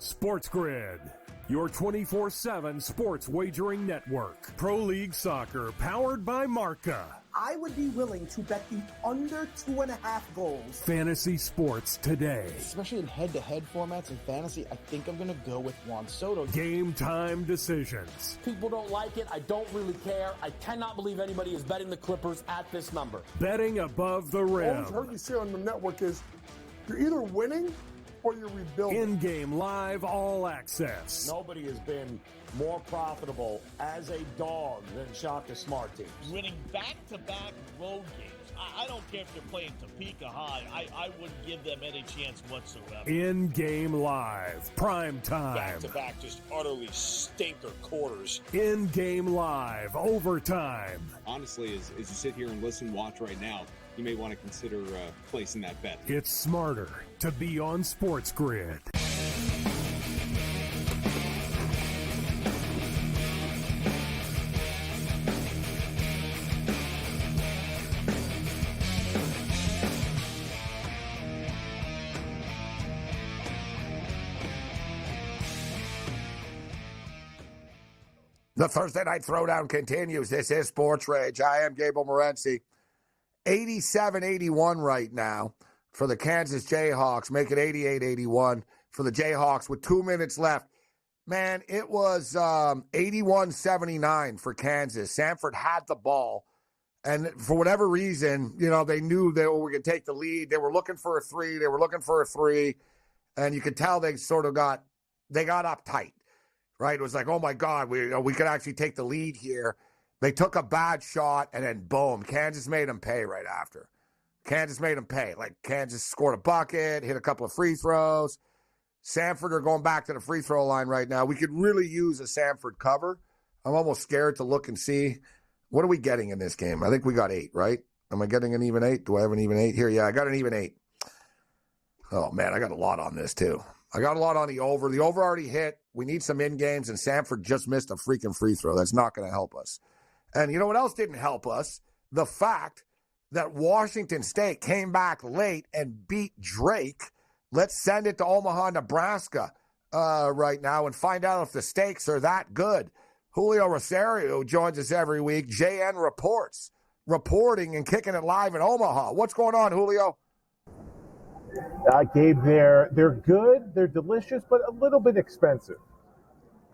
SportsGrid. Your 24/7 sports wagering network. Pro League Soccer, powered by Marca. I would be willing to bet the under 2.5 goals. Fantasy sports today. Especially in head-to-head formats in fantasy, I think I'm going to go with Juan Soto. Game time decisions. People don't like it. I don't really care. I cannot believe anybody is betting the Clippers at this number. Betting above the rim. All I've heard you say on the network is you're either winning or you're rebuilding. In-game live all access. Nobody has been more profitable as a dog than Shaka Smart teams. Winning back-to-back road games. I don't care if they're playing Topeka High. I wouldn't give them any chance whatsoever. In-game live. Prime time. Back-to-back, just utterly stinker quarters. In-game live. Overtime. Honestly, as you sit here and watch right now, you may want to consider placing that bet. It's smarter to be on SportsGrid. The Thursday Night Throwdown continues. This is Sports Rage. I am Gabriel Morency. 87-81 right now for the Kansas Jayhawks. Make it 88-81 for the Jayhawks with 2 minutes left. Man, it was 81-79 for Kansas. Samford had the ball. And for whatever reason, they knew they were going to take the lead. They were looking for a three. And you could tell they got uptight. Right? It was like, oh, my God, we could actually take the lead here. They took a bad shot, and then, boom, Kansas made them pay right after. Kansas made them pay. Like, Kansas scored a bucket, hit a couple of free throws. Samford are going back to the free throw line right now. We could really use a Samford cover. I'm almost scared to look and see. What are we getting in this game? I think we got 8, right? Am I getting an even 8? Do I have an even 8 here? Yeah, I got an even 8. Oh, man, I got a lot on this, too. I got a lot on the over. The over already hit. We need some in-games, and Samford just missed a freaking free throw. That's not going to help us. And you know what else didn't help us? The fact that Washington State came back late and beat Drake. Let's send it to Omaha, Nebraska right now and find out if the stakes are that good. Julio Rosario joins us every week. JN Reports, reporting and kicking it live in Omaha. What's going on, Julio? Gabe, they're good, they're delicious, but a little bit expensive.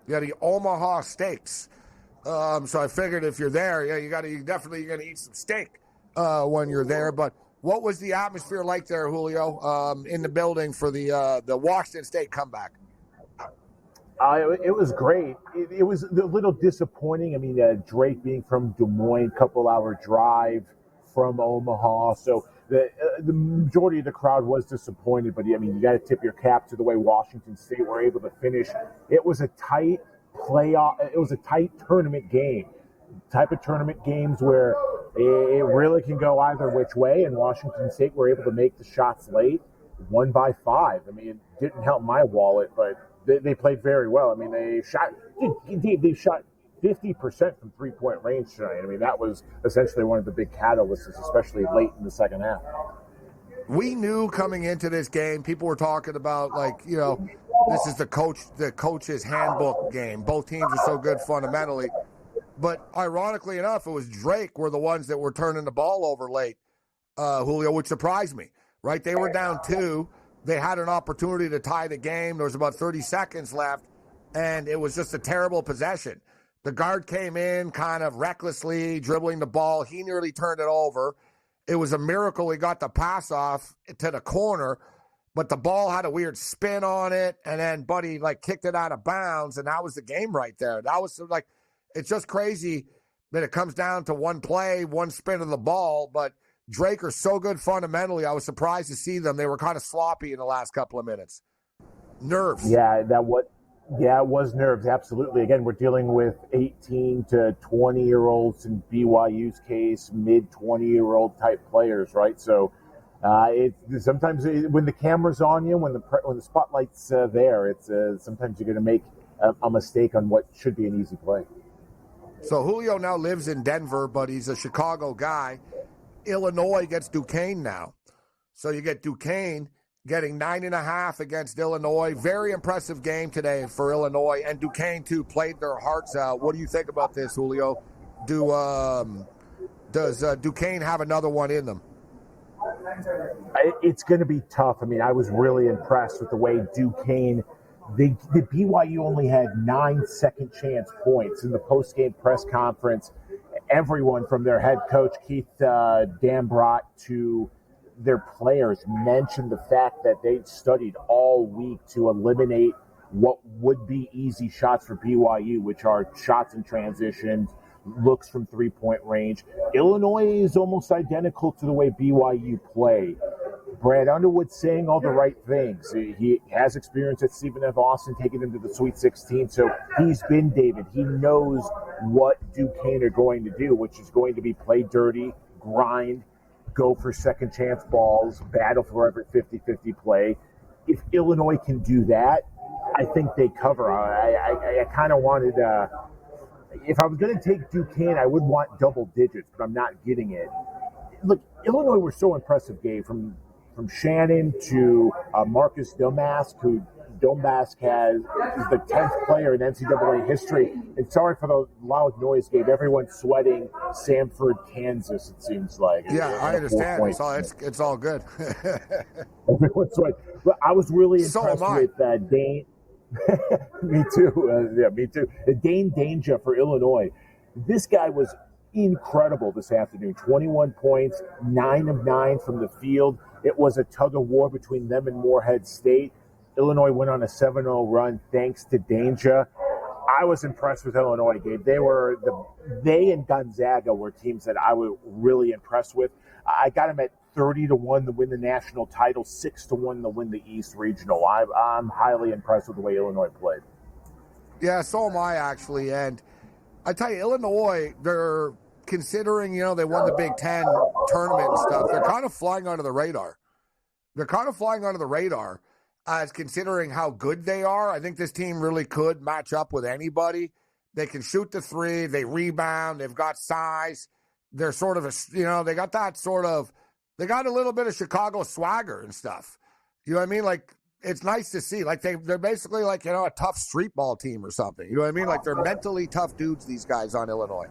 Yeah, the Omaha steaks. So I figured if you're there, yeah, you're definitely going to eat some steak when you're there. But what was the atmosphere like there, Julio, in the building for the Washington State comeback? It was great. It was a little disappointing. I mean, Drake being from Des Moines, couple-hour drive from Omaha, so the majority of the crowd was disappointed. But I mean, you got to tip your cap to the way Washington State were able to finish. It was a tight playoff. It was a tight tournament game. Type of tournament games where it really can go either which way. And Washington State were able to make the shots late, won by 5. I mean, it didn't help my wallet, but they played very well. I mean, they shot 50% from three-point range tonight. I mean, that was essentially one of the big catalysts, especially late in the second half. We knew coming into this game, people were talking about, this is the coach's handbook game. Both teams are so good fundamentally. But ironically enough, it was Drake were the ones that were turning the ball over late, Julio, which surprised me, right? They were down 2. They had an opportunity to tie the game. There was about 30 seconds left, and it was just a terrible possession. The guard came in kind of recklessly, dribbling the ball. He nearly turned it over. It was a miracle he got the pass off to the corner, but the ball had a weird spin on it, and then Buddy kicked it out of bounds, and that was the game right there. That was it's just crazy that it comes down to one play, one spin of the ball, but Drake are so good fundamentally. I was surprised to see them. They were kind of sloppy in the last couple of minutes. Nerves. Yeah, it was nerves, absolutely. Again, we're dealing with 18 to 20-year-olds in BYU's case, mid-20-year-old type players, right? So sometimes when the camera's on you, when the spotlight's there, it's sometimes you're going to make a mistake on what should be an easy play. So Julio now lives in Denver, but he's a Chicago guy. Illinois gets Duquesne now. So you get Duquesne getting 9.5 against Illinois. Very impressive game today for Illinois. And Duquesne, too, played their hearts out. What do you think about this, Julio? Does Duquesne have another one in them? It's going to be tough. I mean, I was really impressed with the way Duquesne, the BYU only had 9 second-chance points in the post-game press conference. Everyone from their head coach, Keith Dambrot, to their players mentioned the fact that they'd studied all week to eliminate what would be easy shots for BYU, which are shots in transition, looks from three-point range. Illinois is almost identical to the way BYU play. Brad Underwood's saying all the right things. He has experience at Stephen F. Austin, taking him to the Sweet 16. So he's been David. He knows what Duquesne are going to do, which is going to be play dirty, grind, go for second chance balls, battle for every 50-50 play. If Illinois can do that, I think they cover. I kind of wanted, if I was going to take Duquesne, I would want double digits, but I'm not getting it. Look, Illinois were so impressive, Gabe, from Shannon to Marcus Domask, who Dombask is the 10th player in NCAA history. And sorry for the loud noise, Gabe. Everyone's sweating Sanford, Kansas, it seems like. Yeah, I understand. It's all good. Everyone's sweating. But I was really impressed with Dane. Me too. Me too. Dane Danger for Illinois. This guy was incredible this afternoon. 21 points, 9 of 9 from the field. It was a tug of war between them and Morehead State. Illinois went on a 7-0 run thanks to Danger. I was impressed with Illinois, Gabe. They and Gonzaga were teams that I was really impressed with. I got them at 30-1 to win the national title, 6-1 to win the East Regional. I'm highly impressed with the way Illinois played. Yeah, so am I, actually. And I tell you, Illinois, they're considering, they won the Big Ten tournament and stuff. They're kind of flying under the radar. As considering how good they are. I think this team really could match up with anybody. They can shoot the three. They rebound. They've got size. They're sort of they got that sort of, they got a little bit of Chicago swagger and stuff. You know what I mean? Like, it's nice to see. Like, they're basically like, a tough street ball team or something. You know what I mean? Like, they're mentally tough dudes, these guys on Illinois.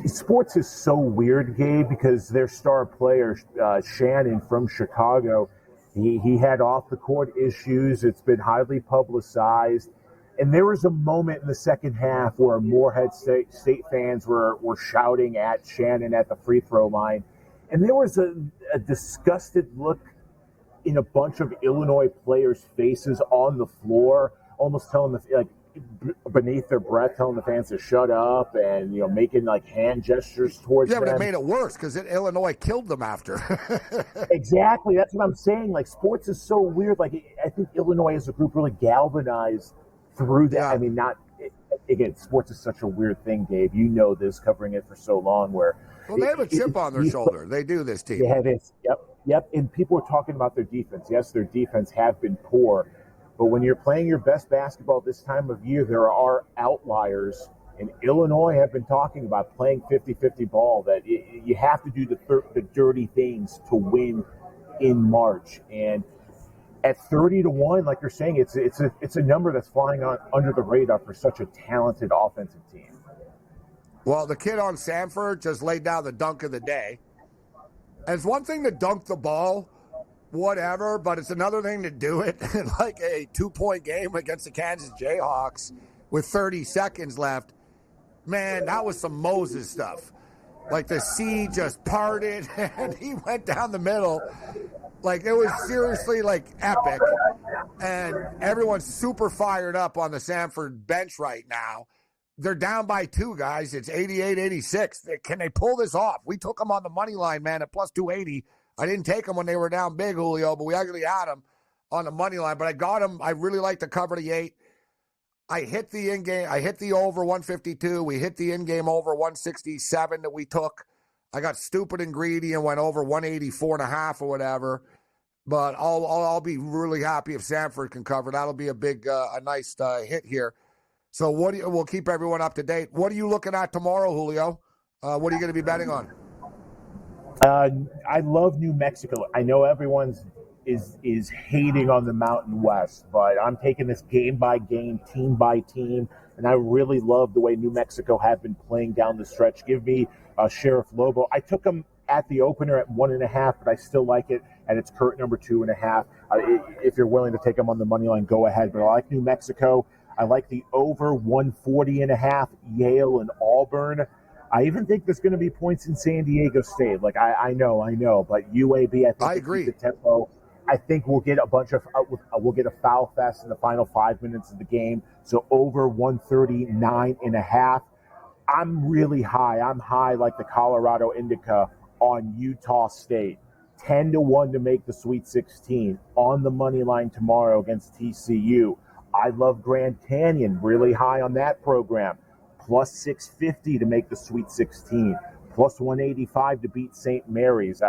Sports is so weird, Gabe, because their star player, Shannon from Chicago, he had off-the-court issues. It's been highly publicized. And there was a moment in the second half where Morehead State fans were shouting at Shannon at the free throw line. And there was a disgusted look in a bunch of Illinois players' faces on the floor, almost telling the beneath their breath, telling the fans to shut up and making like hand gestures towards them. Yeah, but it made it worse because Illinois killed them after. Exactly, that's what I'm saying. Like, sports is so weird. Like, I think Illinois as a group really galvanized through that. Yeah. Again, sports is such a weird thing, Gabe. You know this, covering it for so long. Where they have a chip on their shoulder. They do, this team. They have this. Yep. And people are talking about their defense. Yes, their defense have been poor. But when you're playing your best basketball this time of year, there are outliers. And Illinois have been talking about playing 50-50 ball, that you have to do the dirty things to win in March. And at 30-1, like you're saying, it's a number that's flying under the radar for such a talented offensive team. Well, the kid on Sanford just laid down the dunk of the day. And it's one thing to dunk the ball, whatever, but it's another thing to do it in like a 2-point game against the Kansas Jayhawks with 30 seconds left. Man, that was some Moses stuff. Like, the sea just parted and he went down the middle. Like, it was seriously like epic. And everyone's super fired up on the Sanford bench right now. They're down by 2, guys. It's 88-86. Can they pull this off? We took them on the money line, man, at plus 280. I didn't take them when they were down big, Julio, but we actually had them on the money line. But I got them. I really like to cover the 8. I hit the in-game. I hit the over 152. We hit the in-game over 167 that we took. I got stupid and greedy and went over 184.5 or whatever. But I'll be really happy if Sanford can cover. That'll be a big, a nice hit here. So we'll keep everyone up to date. What are you looking at tomorrow, Julio? What are you going to be betting on? I love New Mexico. I know everyone's is hating on the Mountain West, but I'm taking this game by game, team by team, and I really love the way New Mexico have been playing down the stretch. Give me Sheriff Lobo. I took them at the opener at 1.5, but I still like it at its current number 2.5. If you're willing to take them on the money line, go ahead. But I like New Mexico. I like the over 140.5, Yale and Auburn. I even think there's going to be points in San Diego State. Like, I know, but UAB, I agree. The tempo. I think we'll get we'll get a foul fest in the final 5 minutes of the game. So over 139.5. I'm really high. I'm high like the Colorado Indica on Utah State. 10-1 to make the Sweet 16 on the money line tomorrow against TCU. I love Grand Canyon, really high on that program. Plus 650 to make the Sweet 16. Plus 185 to beat St. Mary's.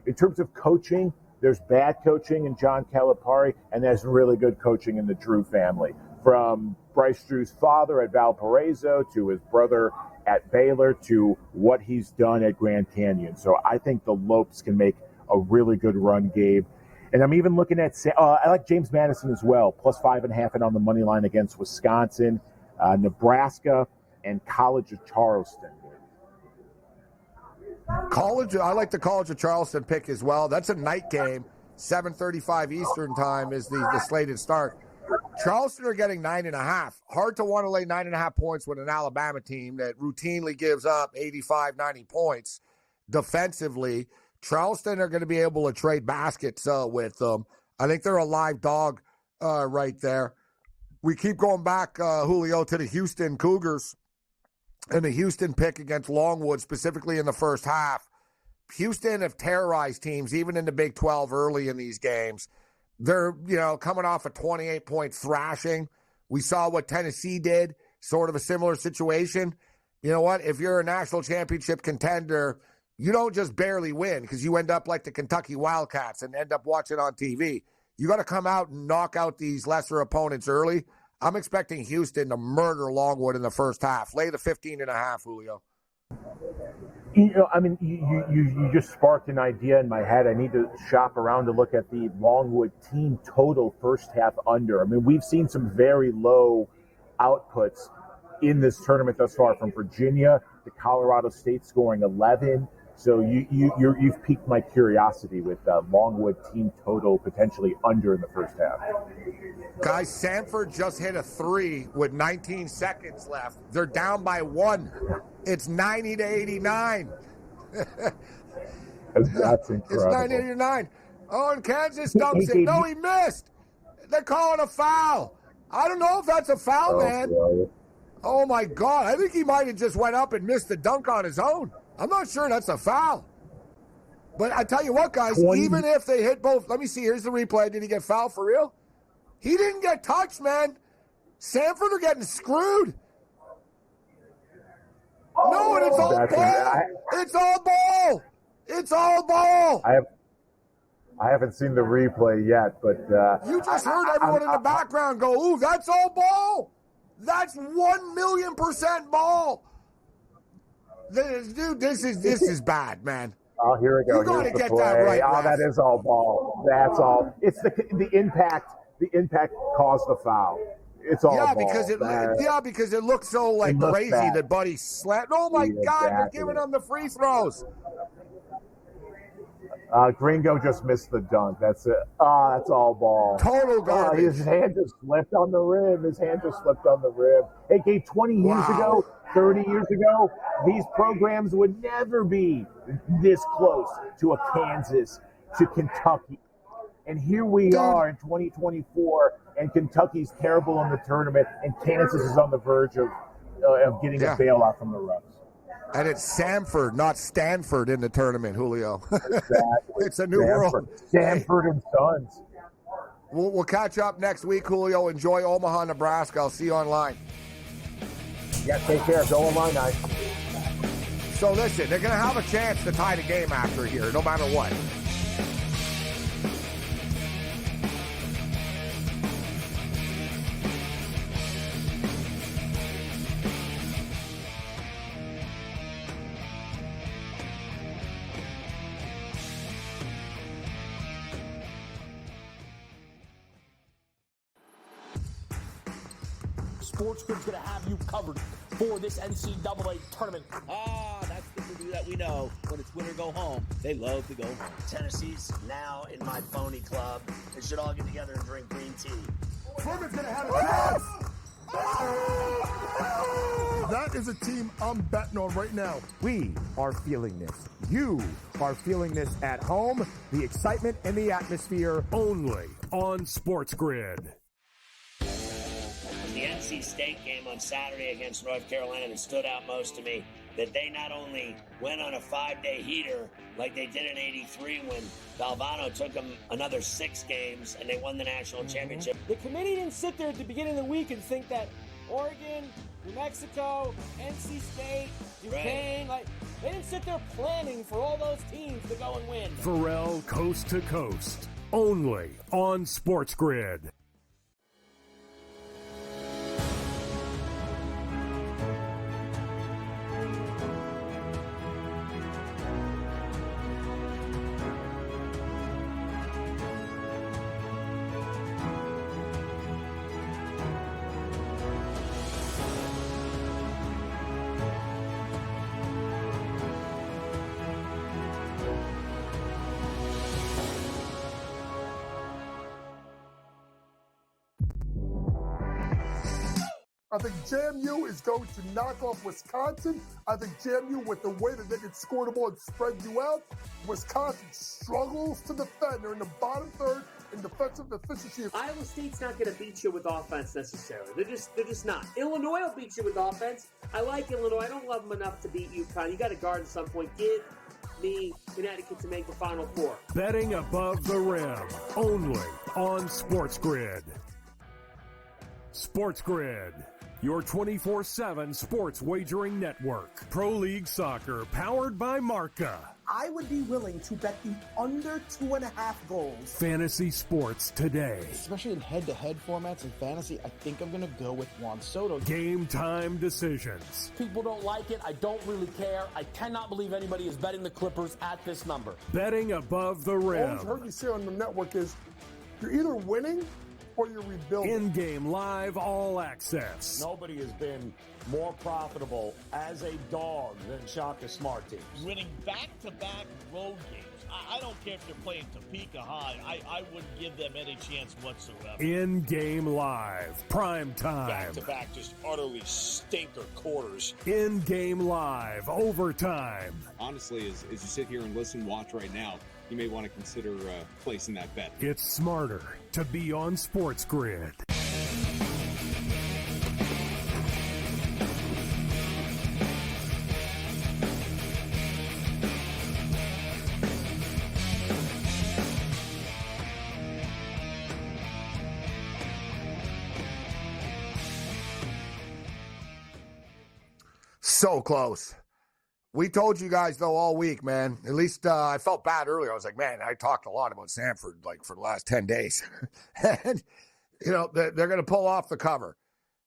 In terms of coaching, there's bad coaching in John Calipari, and there's really good coaching in the Drew family. From Bryce Drew's father at Valparaiso to his brother at Baylor to what he's done at Grand Canyon. So I think the Lopes can make a really good run, Gabe. And I'm even looking at I like James Madison as well, plus 5.5 and on the money line against Wisconsin, Nebraska, and College of Charleston. I like the College of Charleston pick as well. That's a night game. 7:35 Eastern time is the slated start. Charleston are getting 9.5. Hard to want to lay 9.5 points with an Alabama team that routinely gives up 85, 90 points defensively. Charleston are going to be able to trade baskets with them. I think they're a live dog right there. We keep going back, Julio, to the Houston Cougars and the Houston pick against Longwood, specifically in the first half. Houston have terrorized teams, even in the Big 12 early in these games. They're, coming off a 28-point thrashing. We saw what Tennessee did, sort of a similar situation. You know what? If you're a national championship contender, you don't just barely win because you end up like the Kentucky Wildcats and end up watching on TV. You got to come out and knock out these lesser opponents early. I'm expecting Houston to murder Longwood in the first half. Lay the 15.5, Julio. You just sparked an idea in my head. I need to shop around to look at the Longwood team total first half under. I mean, we've seen some very low outputs in this tournament thus far, from Virginia to Colorado State scoring 11. So you've piqued my curiosity with Longwood team total potentially under in the first half. Guys, Sanford just hit a 3 with 19 seconds left. They're down by 1. It's 90-89. That's incredible. It's 90-89. Oh, and Kansas dumps it. No, he missed. They're calling a foul. I don't know if that's a foul, man. Bro. Oh, my God. I think he might have just went up and missed the dunk on his own. I'm not sure that's a foul. But I tell you what, guys, even if they hit both, let me see. Here's the replay. Did he get fouled for real? He didn't get touched, man. Sanford are getting screwed. No, and it's all ball. It's all ball. It's all ball. I haven't seen the replay yet, but you just heard everyone in the background go, "Ooh, that's all ball. That's 1,000,000% ball." Dude, this is bad, man. Oh, here we go. You got to get play. that right. Oh, that is all ball. That's all. It's the impact. The impact caused the foul. It's all ball. Because it looks so crazy bad. that Buddy slapped. Oh my God, they're giving him the free throws. Gringo just missed the dunk. That's it. That's all ball. Total garbage. His hand just slipped on the rim. Hey, Gabe, 20 years ago, 30 years ago, these programs would never be this close to a Kansas, to Kentucky. And here we are in 2024, and Kentucky's terrible in the tournament, and Kansas is on the verge of getting a bailout from the refs. And it's Sanford, not Stanford, in the tournament, Julio. Exactly. It's a new world. Stanford and Sons. We'll catch up next week, Julio. Enjoy Omaha, Nebraska. I'll see you online. Yeah, take care. Go online, guys. So listen, they're going to have a chance to tie the game after here, no matter what. SportsGrid's going to have you covered for this NCAA tournament. That's the Purdue that we know. When it's win or go home, they love to go home. Tennessee's now in my phony club. They should all get together and drink green tea. Furman's going to have a chance. That is a team I'm betting on right now. We are feeling this. You are feeling this at home. The excitement and the atmosphere. Only on SportsGrid. The NC State game on Saturday against North Carolina that stood out most to me, that they not only went on a 5-day heater like they did in '83 when Valvano took them another 6 games and they won the national championship. The committee didn't sit there at the beginning of the week and think that Oregon, New Mexico, NC State, Duquesne, they didn't sit there planning for all those teams to go and win. Pharrell Coast to Coast. Only on SportsGrid. I think JMU is going to knock off Wisconsin. I think JMU, with the way that they can score the ball and spread you out, Wisconsin struggles to defend. They're in the bottom third in defensive efficiency. Iowa State's not going to beat you with offense necessarily. They're just not. Illinois will beat you with offense. I like Illinois. I don't love them enough to beat UConn. You got to guard at some point. Give me Connecticut to make the Final Four. Betting above the rim, only on SportsGrid. SportsGrid, your 24/7 sports wagering network. Pro League Soccer, powered by Marca. I would be willing to bet the under 2.5 goals. Fantasy sports today. Especially in head-to-head formats in fantasy, I think I'm going to go with Juan Soto. Game time decisions. People don't like it. I don't really care. I cannot believe anybody is betting the Clippers at this number. Betting above the All rim. I've heard you say on the network is you're either winning or you're rebuilding. In-game live all access. Nobody has been more profitable as a dog than Shaka Smart teams. Winning back-to-back road games. I don't care if you're playing Topeka High. I wouldn't give them any chance whatsoever. In-game live, prime time. Back-to-back, just utterly stinker quarters. In-game live, overtime. Honestly, as you sit here and listen, watch right now, you may want to consider placing that bet. It's smarter to be on SportsGrid. So close. We told you guys, though, all week, man. At least I felt bad earlier. I was like, man, I talked a lot about Samford, like, for the last 10 days. And, you know, they're going to pull off the cover.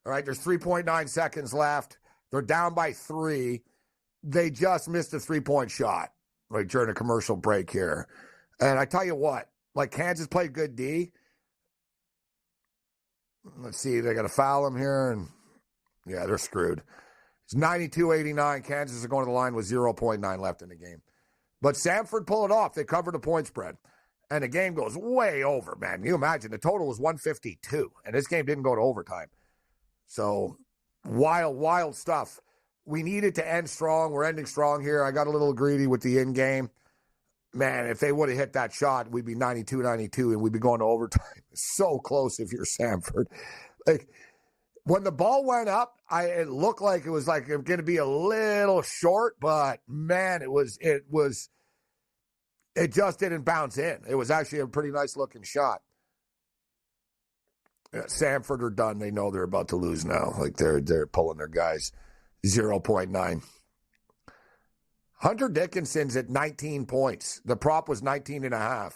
All right, there's 3.9 seconds left. They're down by 3. They just missed a 3-point shot, like, during a commercial break here. And I tell you what, like, Kansas played good D. Let's see, they got to foul them here, and, yeah, they're screwed. It's 92-89. Kansas is going to the line with 0.9 left in the game. But Samford pulled it off. They covered the point spread. And the game goes way over, man. Can you imagine? The total was 152. And this game didn't go to overtime. So, wild stuff. We needed to end strong. We're ending strong here. I got a little greedy with the in-game. Man, if they would have hit that shot, we'd be 92-92, and we'd be going to overtime. So close if you're Samford. Like, when the ball went up, it looked like it was like going to be a little short, but man, it just didn't bounce in. It was actually a pretty nice looking shot. Yeah, Samford are done. They know they're about to lose now. Like they're pulling their guys 0.9. Hunter Dickinson's at 19 points. The prop was 19.5.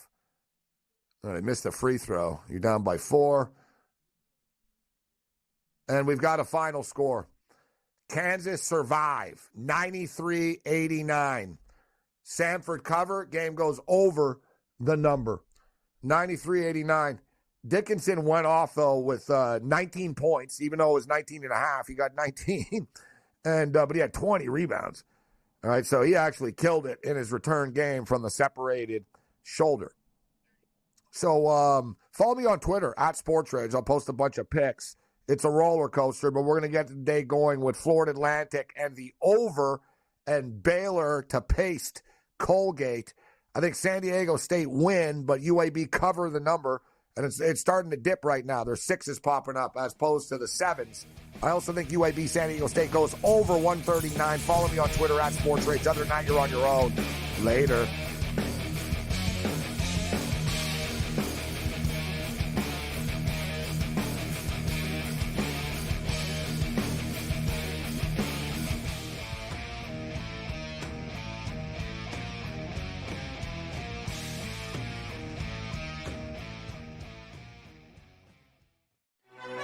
They missed the free throw. You're down by 4. And we've got a final score. Kansas survive, 93-89. Samford cover, game goes over the number, 93-89. Dickinson went off, though, with 19 points, even though it was 19.5. He got 19, but he had 20 rebounds. All right, so he actually killed it in his return game from the separated shoulder. So follow me on Twitter, at SportsRage. I'll post a bunch of pics. It's a roller coaster, but we're going to get the day going with Florida Atlantic and the over and Baylor to paste Colgate. I think San Diego State win, but UAB cover the number, and it's starting to dip right now. There's 6s popping up as opposed to the 7s. I also think UAB San Diego State goes over 139. Follow me on Twitter at SportsRage. Other than that, you're on your own. Later.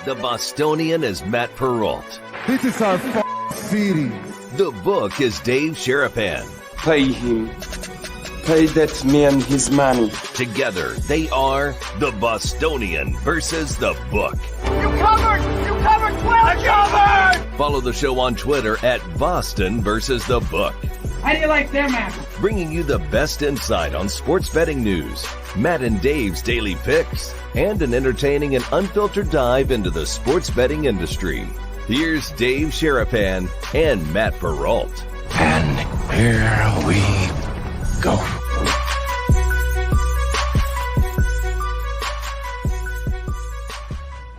The Bostonian is Matt Perrault. This is our city. The book is Dave Sherapan. Pay him. Pay that man his money. Together, they are the Bostonian versus the book. You covered 12. I covered. Follow the show on Twitter at Boston versus the book. How do you like them apples? Bringing you the best insight on sports betting news, Matt and Dave's daily picks, and an entertaining and unfiltered dive into the sports betting industry. Here's Dave Sharapan and Matt Perrault. And here we go.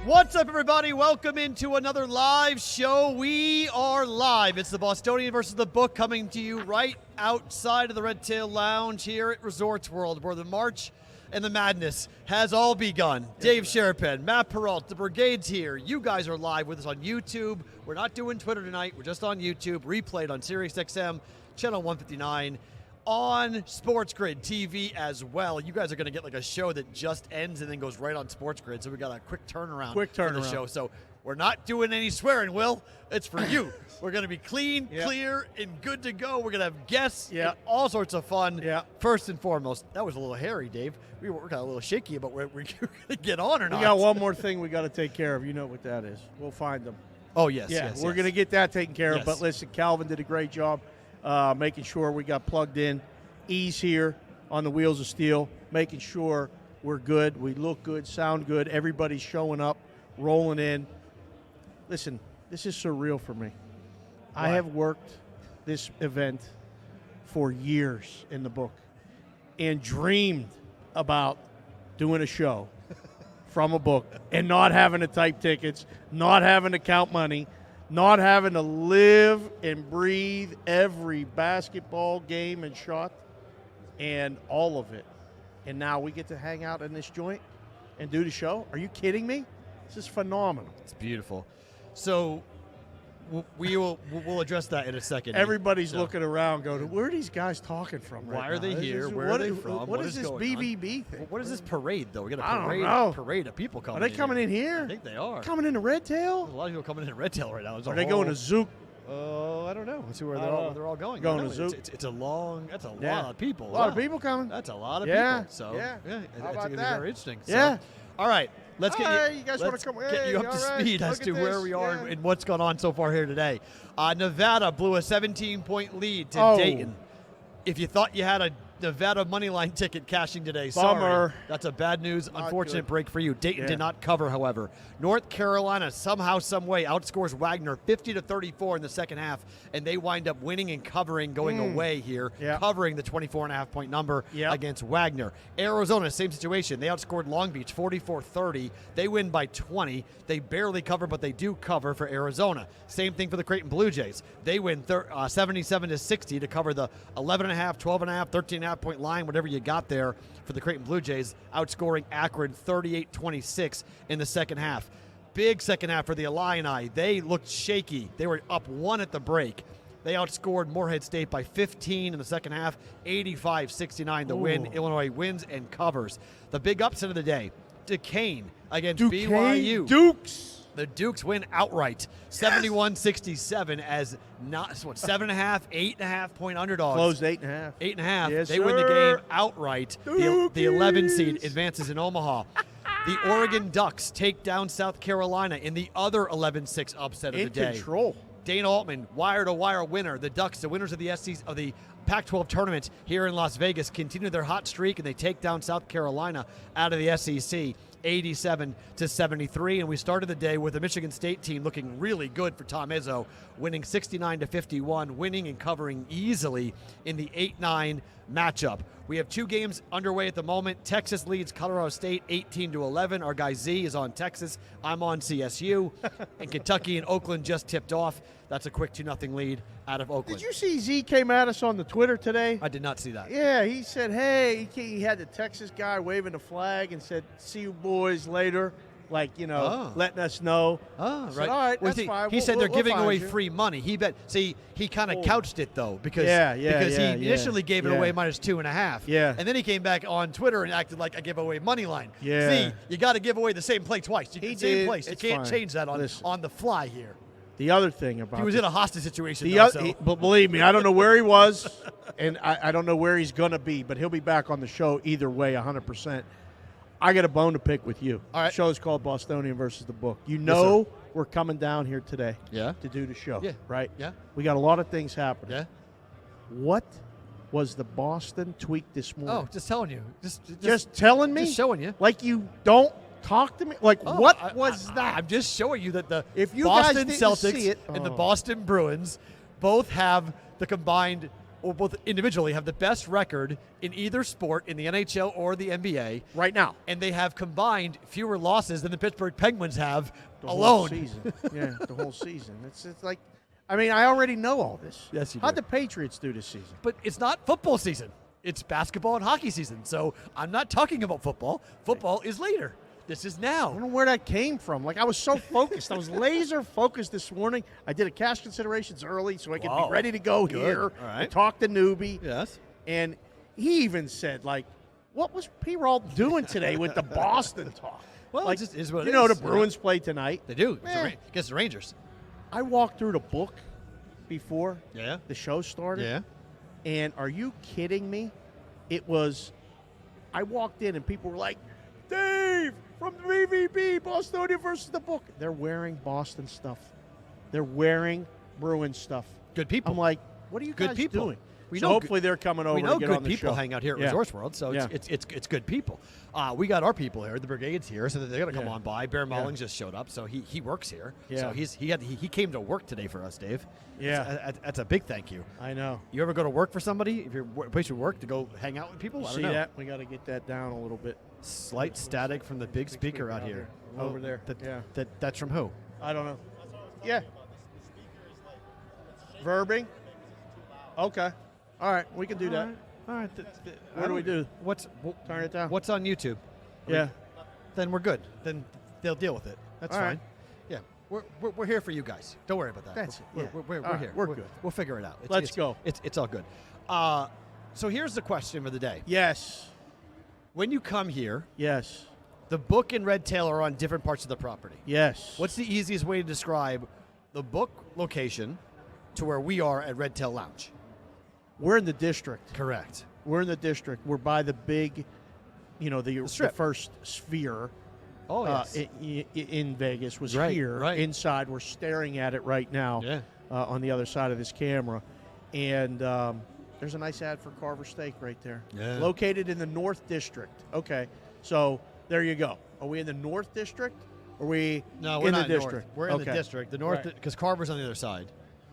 What's up, everybody? Welcome into another live show. We are live. It's the Bostonian versus the Book coming to you right outside of the Red Tail Lounge here at Resorts World, where the March and the madness has all begun. Dave Sharapan, Matt Perrault, the Brigade's here. You guys are live with us on YouTube. We're not doing Twitter tonight. We're just on YouTube, replayed on SiriusXM, channel 159, on SportsGrid TV as well. You guys are going to get like a show that just ends and then goes right on SportsGrid, so we got a quick turnaround for the show. So we're not doing any swearing, Will. It's for you. We're going to be clean, clear, and good to go. We're going to have guests and all sorts of fun. First and foremost, that was a little hairy, Dave. We were kind of a little shaky about where we're going to get on or not. We got one more thing we got to take care of. You know what that is. We'll find them. Oh, yes. We're going to get that taken care of. But listen, Calvin did a great job making sure we got plugged in. Ease here on the Wheels of Steel, making sure we're good. We look good, sound good. Everybody's showing up, rolling in. Listen, this is surreal for me. I have worked this event for years in the book and dreamed about doing a show from a book and not having to type tickets, not having to count money, not having to live and breathe every basketball game and shot and all of it. And now we get to hang out in this joint and do the show? Are you kidding me? This is phenomenal. It's beautiful. So we'll address that in a second. Everybody's looking around going, where are these guys talking from right Why are they now? here? Where are they from? What is this BBB thing? What is this parade, though? We got a parade of people coming in. Are they coming in here? I think they are. Coming into Red Tail? There's a lot of people coming into Red Tail right now. Are they going to Zook? I don't know. Let's see where they're all going. Going to Zook? That's a lot of people. A lot of people coming. That's a lot of people. So, yeah. How about it's that? very interesting. Yeah. So, all right. Let's get you guys want to come? Get you up to speed as to where we are and what's gone on so far here today. Nevada blew a 17-point lead to Dayton. If you thought you had a Nevada moneyline ticket cashing today, Bummer. sorry. That's a bad news, unfortunate break for you. Dayton did not cover, however. North Carolina somehow, some way outscores Wagner 50-34 in the second half, and they wind up winning and covering, going away here, covering the 24.5-point number against Wagner. Arizona, same situation. They outscored Long Beach 44-30. They win by 20. They barely cover, but they do cover for Arizona. Same thing for the Creighton Blue Jays. They win 77-60 to cover the 11.5, 12.5, 13.5-point line, whatever you got there for the Creighton Blue Jays, outscoring Akron 38-26 in the second half. Big second half for the Illini. They looked shaky. They were up 1 at the break. They outscored Morehead State by 15 in the second half, 85-69 the win. Illinois wins and covers. The big upset of the day, Duquesne against BYU. Dukes. The Dukes win outright, 71-67 as 7.5, 8.5-point underdogs. Closed 8.5. 8.5. Yes, they win the game outright. The 11 seed advances in Omaha. The Oregon Ducks take down South Carolina in the other 11-6 upset of the day. Control. Dane Altman, wire-to-wire winner. The Ducks, the winners of the Pac-12 tournament here in Las Vegas, continue their hot streak, and they take down South Carolina out of the SEC. 87-73, and we started the day with the Michigan State team looking really good for Tom Izzo, winning 69-51, winning and covering easily in the 8-9 matchup. We have 2 games underway at the moment. Texas leads Colorado State 18-11. Our guy Z is on Texas. I'm on CSU. And Kentucky and Oakland just tipped off. That's a quick 2-0 lead out of Oakland. Did you see Z came at us on the Twitter today? I did not see that. Yeah, he said, hey, he had the Texas guy waving the flag and said, see you boys later. Like, letting us know. Oh, said, right. All right, that's fine. He said they're giving away free money. He kind of couched it, though, because he initially gave it away minus 2.5. Yeah. And then he came back on Twitter and acted like I give away money line. Yeah. See, you got to give away the same play twice. Same place. You can't change that on the fly here. The other thing about he was in a hostage situation. But believe me, I don't know where he was, and I don't know where he's going to be, but he'll be back on the show either way, 100%. I got a bone to pick with you. All right. The show is called Bostonian versus the Book. We're coming down here today to do the show, right? Yeah. We got a lot of things happening. Yeah. What was the Boston tweak this morning? Oh, just telling you. Just telling me? Just showing you. Like you don't Talk to me. Like, what was that? I'm just showing you that the if you Boston guys didn't Celtics see it, and the Boston Bruins both have the combined, or both individually, have the best record in either sport in the NHL or the NBA right now. And they have combined fewer losses than the Pittsburgh Penguins have the alone. Whole season. Yeah, the whole season. It's like, I mean, I already know all this. Yes, you do. How'd the Patriots do this season? But it's not football season. It's basketball and hockey season. So I'm not talking about football. Football is later. This is now. I don't know where that came from. Like, I was so focused. I was laser focused this morning. I did a cash considerations early so I could be ready to go here. All right. And talk to Newbie. Yes. And he even said, like, what was P-Roll doing today with the Boston talk? Well, like, it just is what you it know, is. the Bruins play tonight. They do. Against the Rangers. I walked through the book before the show started. Yeah. And are you kidding me? It was, I walked in and people were like, Dave, from the BVB, Bostonian versus the book. They're wearing Boston stuff. They're wearing Bruin stuff. Good people. I'm like, what are you Good guys people. doing? We So know hopefully they're coming over We know to get good on the people show. hang out here at Resource World, so it's good people. We got our people here. The brigade's here, so they're going to come on by. Bear Mullings just showed up, so he works here. Yeah. So he came to work today for us, Dave. Yeah. That's a big thank you. I know. You ever go to work for somebody? If you're place you work to go hang out with people? I don't See know. that? We got to get that down a little bit. Slight static from the big speaker out here. Over there. That's from who? I don't know. Yeah. Verbing? Okay. All right. We can do that. All right. What do we do? Turn it down. What's on YouTube? Yeah. Then we're good. Then they'll deal with it. That's All fine. right. Yeah. We're here for you guys. Don't worry about that. That's We're it. Yeah. We're All right. here. We're good. We'll figure it out. Let's go. It's all good. So here's the question of the day. Yes. When you come here, yes, the book and Red Tail are on different parts of the property. Yes. What's the easiest way to describe the book location to where we are at Red Tail Lounge? We're in the district. Correct. We're in the district. We're by the big, the first Sphere. Oh, yes. In Vegas was Right, here. right. Inside, we're staring at it right now. Yeah. On the other side of this camera, and there's a nice ad for Carver Steak right there. Yeah. Located in the North District. Okay, so there you go. Are we in the North District? Or are we No, in we're the not north. district? We're in the Okay. district. The north, Right. because Carver's on the other side.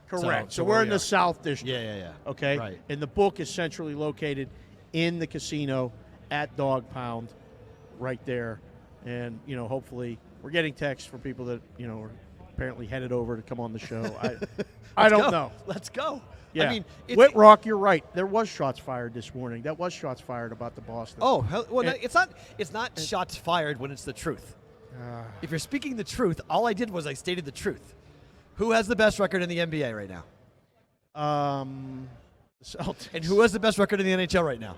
Correct. So where we're we in the are. South District. Yeah. Okay. Right. And the book is centrally located in the casino at Dog Pound, right there. And hopefully, we're getting texts from people that are apparently headed over to come on the show. I don't know. Let's go. Yeah. I mean, Whitrock, you're right. There was shots fired this morning. That was shots fired about the Boston. Oh, well, And- it's not shots fired when it's the truth. If you're speaking the truth, all I did was I stated the truth. Who has the best record in the NBA right now? The Celtics. And who has the best record in the NHL right now?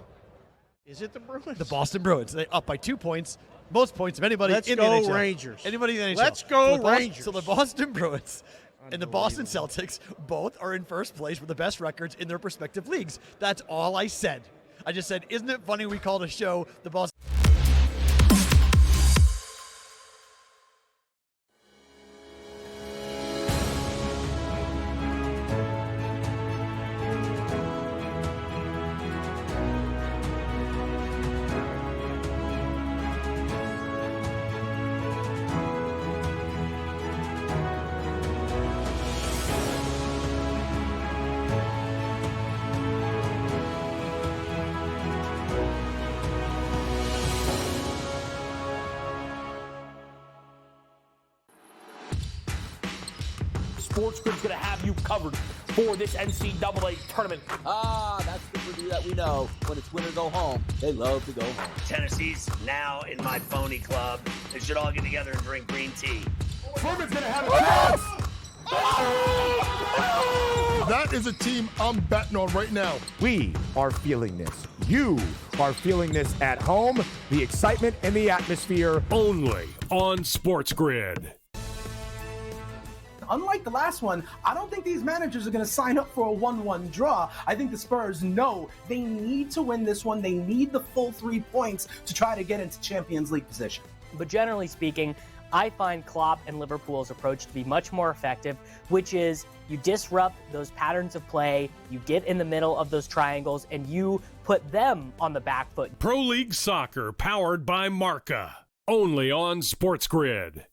Is it the Bruins? The Boston Bruins. They up by 2 points, most points of anybody Let's in go the NHL. Rangers. Anybody in the NHL. Let's go so Rangers. So the Boston Bruins and the Boston Celtics both are in first place with the best records in their respective leagues. That's all I said. I just said, isn't it funny we called a show the Boston... SportsGrid's going to have you covered for this NCAA tournament. That's the Purdue that we know. When it's win or go home, they love to go home. Tennessee's now in my phony club. They should all get together and drink green tea. Furman's going to have a chance. That is a team I'm betting on right now. We are feeling this. You are feeling this at home. The excitement and the atmosphere. Only on SportsGrid. Unlike the last one, I don't think these managers are going to sign up for a 1-1 draw. I think the Spurs know they need to win this one. They need the full 3 points to try to get into Champions League position. But generally speaking, I find Klopp and Liverpool's approach to be much more effective, which is you disrupt those patterns of play, you get in the middle of those triangles, and you put them on the back foot. Pro League Soccer, powered by Marca. Only on SportsGrid.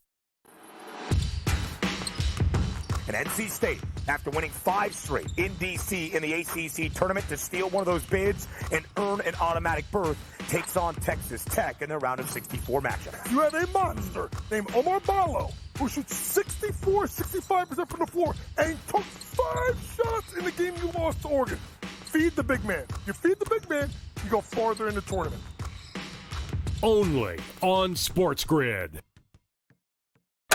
And NC State, after winning 5 straight in D.C. in the ACC tournament to steal one of those bids and earn an automatic berth, takes on Texas Tech in their round of 64 matchup. You have a monster named Omar Ballo who shoots 65% from the floor and took 5 shots in the game you lost to Oregon. Feed the big man. You feed the big man, you go farther in the tournament. Only on SportsGrid.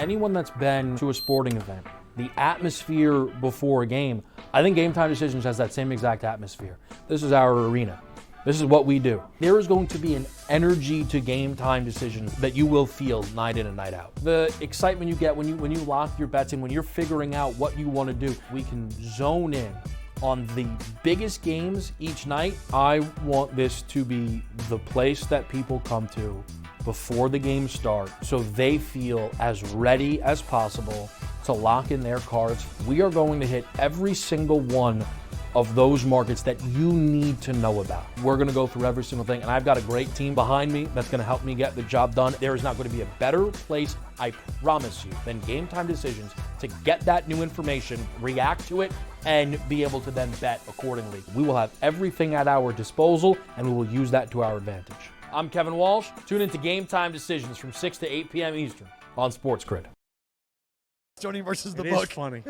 Anyone that's been to a sporting event, the atmosphere before a game, I think Game Time Decisions has that same exact atmosphere. This is our arena. This is what we do. There is going to be an energy to Game Time Decisions that you will feel night in and night out. The excitement you get when you lock your bets in, when you're figuring out what you want to do, we can zone in on the biggest games each night. I want this to be the place that people come to before the games start so they feel as ready as possible to lock in their cards. We are going to hit every single one of those markets that you need to know about. We're going to go through every single thing, and I've got a great team behind me that's going to help me get the job done. There is not going to be a better place, I promise you, than Game Time Decisions to get that new information, react to it, and be able to then bet accordingly. We will have everything at our disposal, and we will use that to our advantage. I'm Kevin Walsh. Tune into Game Time Decisions from 6 to 8 p.m. Eastern on SportsGrid. Stoney versus the It book. is funny.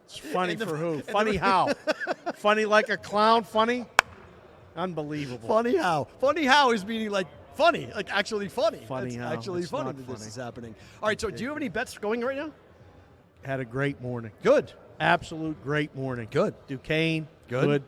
It's funny for who? Funny how? Funny like a clown? Funny? Unbelievable. Funny how? Funny how is meaning like funny, like actually funny. Funny It's how? actually It's funny not that this funny. is happening. All right, so do you have any bets going right now? Had a great morning. Good. Absolute great morning. Good. Duquesne. Good.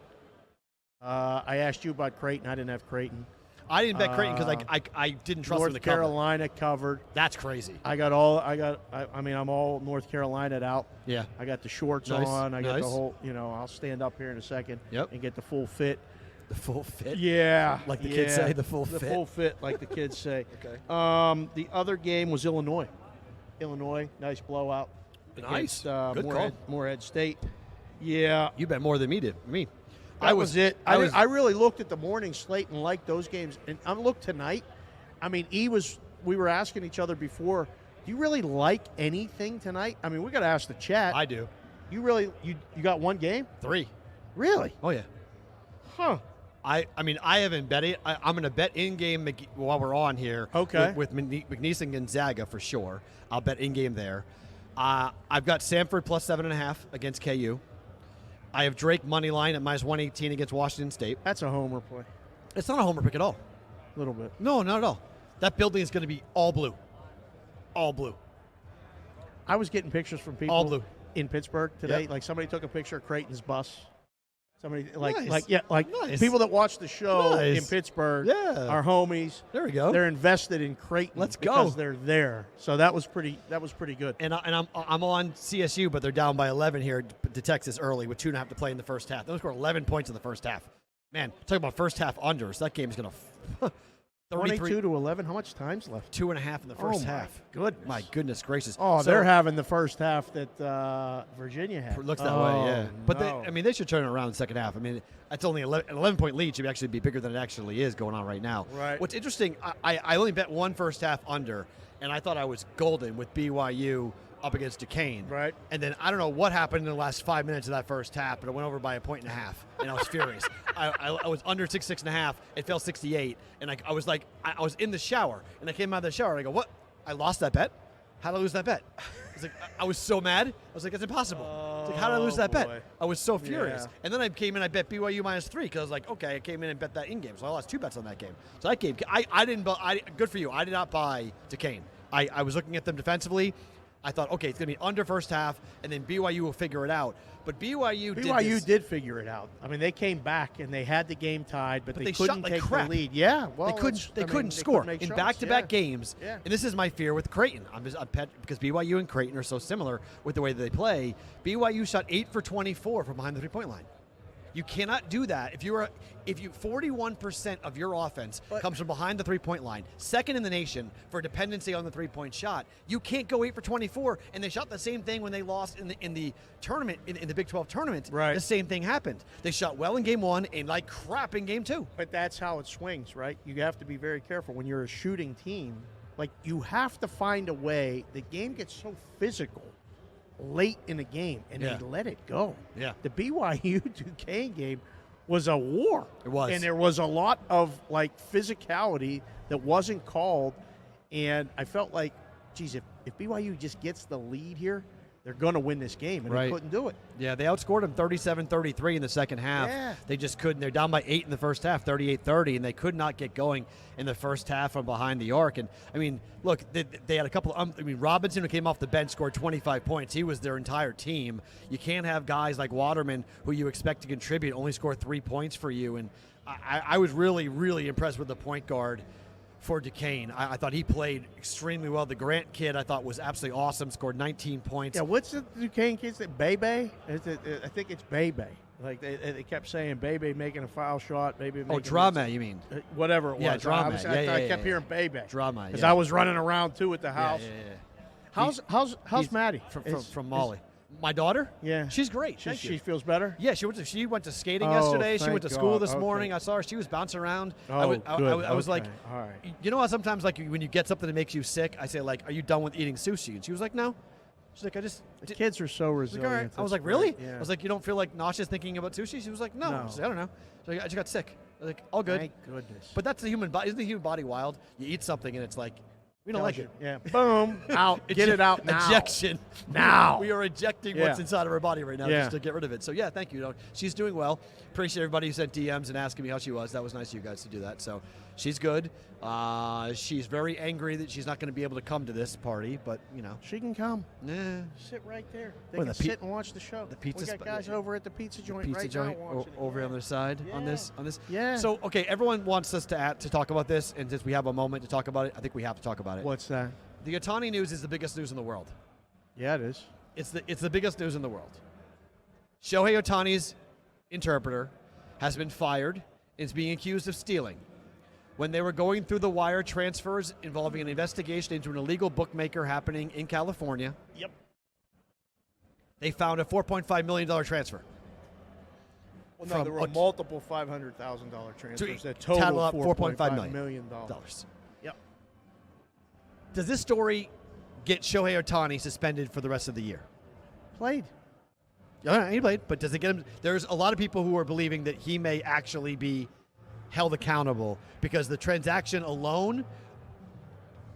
I asked you about Creighton. I didn't have Creighton. I didn't bet Creighton because I didn't trust them to North cover. Carolina covered. That's crazy. I'm all North Carolina out. Yeah. I got the shorts Nice, on. I got nice. the whole, I'll stand up here in a second Yep. and get the full fit. The full fit? Yeah. Like the kids say, the full fit? The full fit, like the kids say. Okay. The other game was Illinois. Illinois, nice blowout. Nice. Against, Good Moorhead, call. Moorhead State. Yeah. You bet more than me. That was it. I really looked at the morning slate and liked those games. And I looked tonight. I mean, we were asking each other before, do you really like anything tonight? I mean, we got to ask the chat. I do. You really, you got one game? 3. Really? Oh, yeah. Huh. I mean, I haven't bet it. I'm going to bet in-game while we're on here. Okay. With McNeese and Gonzaga for sure. I'll bet in-game there. I've got Samford plus 7.5 against KU. I have Drake money line at minus 118 against Washington State. That's a homer play. It's not a homer pick at all. A little bit. No, not at all. That building is going to be all blue. All blue. I was getting pictures from people All blue. in Pittsburgh today. Yep. Like somebody took a picture of Creighton's bus. Somebody Nice. Nice. people that watch the show Nice. in Pittsburgh Yeah. are homies. There we go. They're invested in Creighton. Let's go. Because they're there. So that was pretty good. And I'm on CSU, but they're down by 11 here to Texas early with 2.5 to play in the first half. They only scored 11 points in the first half. Man, talking about first half unders, that game's going to 22 to 11. How much time's left? 2.5 in the first half. Good. My goodness gracious. Oh, So- they're having the first half that Virginia had. Looks that way, yeah. But no. they should turn it around in the second half. I mean, that's only an 11-point lead. Should actually be bigger than it actually is going on right now. Right. What's interesting, I only bet one first half under, and I thought I was golden with BYU up against Duquesne. Right. And then I don't know what happened in the last 5 minutes of that first half, but it went over by 1.5, and I was furious. I was under 6.5. It fell 68, and I was like, I was in the shower, and I came out of the shower, and I go, what? I lost that bet? How did I lose that bet? I was so mad. I was like, that's impossible. It's like, how did I lose that boy. bet? I was so furious. Yeah. And then I came in, I bet BYU minus 3 because I was like, okay, I came in and bet that in game. So I lost 2 bets on that game. So that game, I didn't, good for you. I did not buy Duquesne. I was looking at them defensively. I thought, okay, it's going to be under first half, and then BYU will figure it out. But BYU did figure it out. I mean, they came back and they had the game tied, but they shot couldn't like take crap. the lead. Yeah, well, they couldn't score make in shots, back-to-back yeah. games. Yeah. And this is my fear with Creighton. I'm because BYU and Creighton are so similar with the way that they play. BYU shot 8 for 24 from behind the three-point line. You cannot do that if you 41% of your offense comes from behind the three-point line, second in the nation for dependency on the three-point shot. You can't go 8 for 24, and they shot the same thing when they lost in the tournament in the Big 12 tournament. Right. The same thing happened. They shot well in game 1 and like crap in game 2. But that's how it swings, right? You have to be very careful when you're a shooting team. Like, you have to find a way. The game gets so physical late in the game, and they let it go. Yeah. The BYU Duquesne game was a war. It was. And there was a lot of, like, physicality that wasn't called. And I felt like, geez, if BYU just gets the lead here, they're going to win this game, and they couldn't do it. Yeah, they outscored them 37-33 in the second half. Yeah. They just couldn't. They're down by 8 in the first half, 38-30, and they could not get going in the first half from behind the arc. And, I mean, look, they had a couple Robinson, who came off the bench, scored 25 points. He was their entire team. You can't have guys like Waterman, who you expect to contribute, only score 3 points for you. And I was really, really impressed with the point guard for Duquesne. I thought he played extremely well. The Grant kid I thought was absolutely awesome, scored 19 points. Yeah, what's the Duquesne kid's name? Bebe? I think it's Bebe. Like, they kept saying Bebe making a foul shot. Bebe making Drama, you mean? Whatever it was. Yeah, Drama. I kept hearing Bebe. Drama, because I was running around, too, at the house. How's Maddie? From Molly. My daughter? Yeah. She's great. She feels better? Yeah, she went to skating yesterday. She went to school this morning. I saw her. She was bouncing around. I was like, all right. You know how sometimes, like, when you get something that makes you sick, I say, like, are you done with eating sushi? And she was like, no. She's like, The kids are so resilient. Like, all right. I was like, That's really? great. Yeah. I was like, you don't feel like nauseous thinking about sushi? She was like, no. She's like, I don't know. She's like, I just got sick. I was like, all good. Thank goodness. But that's the human body. Isn't the human body wild? You eat something and it's like, we don't like it. Yeah. Boom. Out. Get it out now. Ejection. Now. We are ejecting what's inside of our body right now just to get rid of it. So, yeah, thank you. She's doing well. Appreciate everybody who sent DMs and asking me how she was. That was nice of you guys to do that. So, she's good. She's very angry that she's not going to be able to come to this party, but, you know. She can come. Yeah. Sit right there. They can sit and watch the show. The pizza we got guys over at the pizza joint now over on the side on this. Yeah. So, okay, everyone wants us to talk about this, and since we have a moment to talk about it, I think we have to talk about it. What's that? The Ohtani news is the biggest news in the world. Yeah, it is. It's the biggest news in the world. Shohei Ohtani's interpreter has been fired and is being accused of stealing. When they were going through the wire transfers involving an investigation into an illegal bookmaker happening in California, they found a $4.5 million transfer. Well, no, there were multiple $500,000 transfers that total up $4.5 million. Yep. Does this story get Shohei Ohtani suspended for the rest of the year? Played. Yeah, he played, but does it get him? There's a lot of people who are believing that he may actually be held accountable because the transaction alone,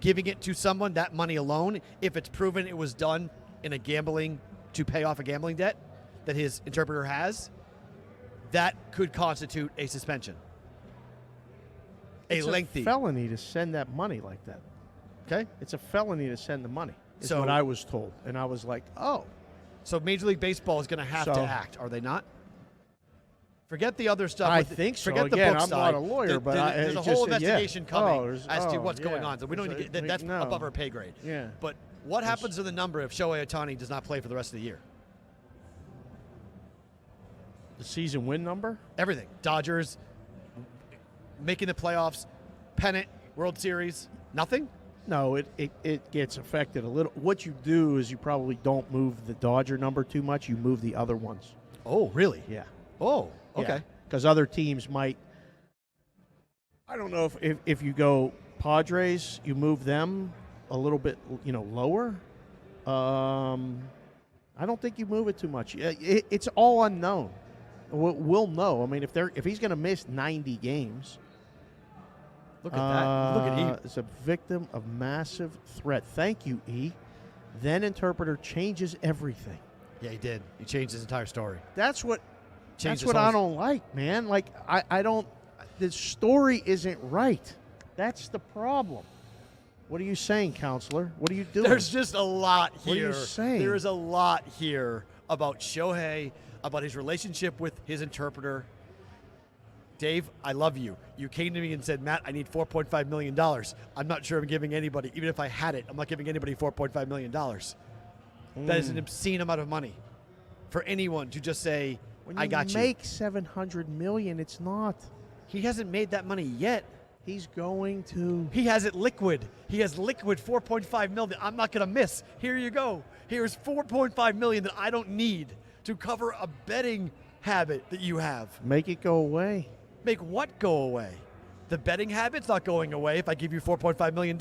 giving it to someone, that money alone, if it's proven it was done in to pay off a gambling debt that his interpreter has, that could constitute a suspension. It's a felony to send that money like that. Okay? It's a felony to send the money, is what I was told. And I was like, oh. So Major League Baseball is going to have to act, are they not? Forget the other stuff. I think so. Forget Again, the book I'm not a lawyer, but there's a whole investigation coming as to what's yeah. going on. So we don't need to get that's above our pay grade. Yeah. But what happens to the number if Shohei Ohtani does not play for the rest of the year? The season win number? Everything. Dodgers making the playoffs, pennant, World Series, nothing? No, it gets affected a little. What you do is you probably don't move the Dodger number too much. You move the other ones. Oh, really? Yeah. Oh, okay. Because other teams might. I don't know if you go Padres, you move them a little bit, lower. I don't think you move it too much. It's all unknown. We'll know. I mean, if he's going to miss 90 games. Look at that. Look at E. It's a victim of massive threat. Thank you, E. Then interpreter changes everything. Yeah, he did. He changed his entire story. That's what I don't like, man. Like, I don't. The story isn't right. That's the problem. What are you saying, counselor? What are you doing? There's just a lot here. What are you saying? There is a lot here about Shohei, about his relationship with his interpreter. Dave, I love you. You came to me and said, Matt, I need $4.5 million. I'm not sure I'm giving anybody, even if I had it, I'm not giving anybody $4.5 million. That is an obscene amount of money for anyone to just say, I got you. When you make $700 million, it's not. He hasn't made that money yet. He's going to. He has it liquid. He has liquid $4.5 million. I'm not going to miss. Here you go. Here's $4.5 million that I don't need to cover a betting habit that you have. Make it go away. Make what go away? The betting habit's not going away if I give you $4.5 million.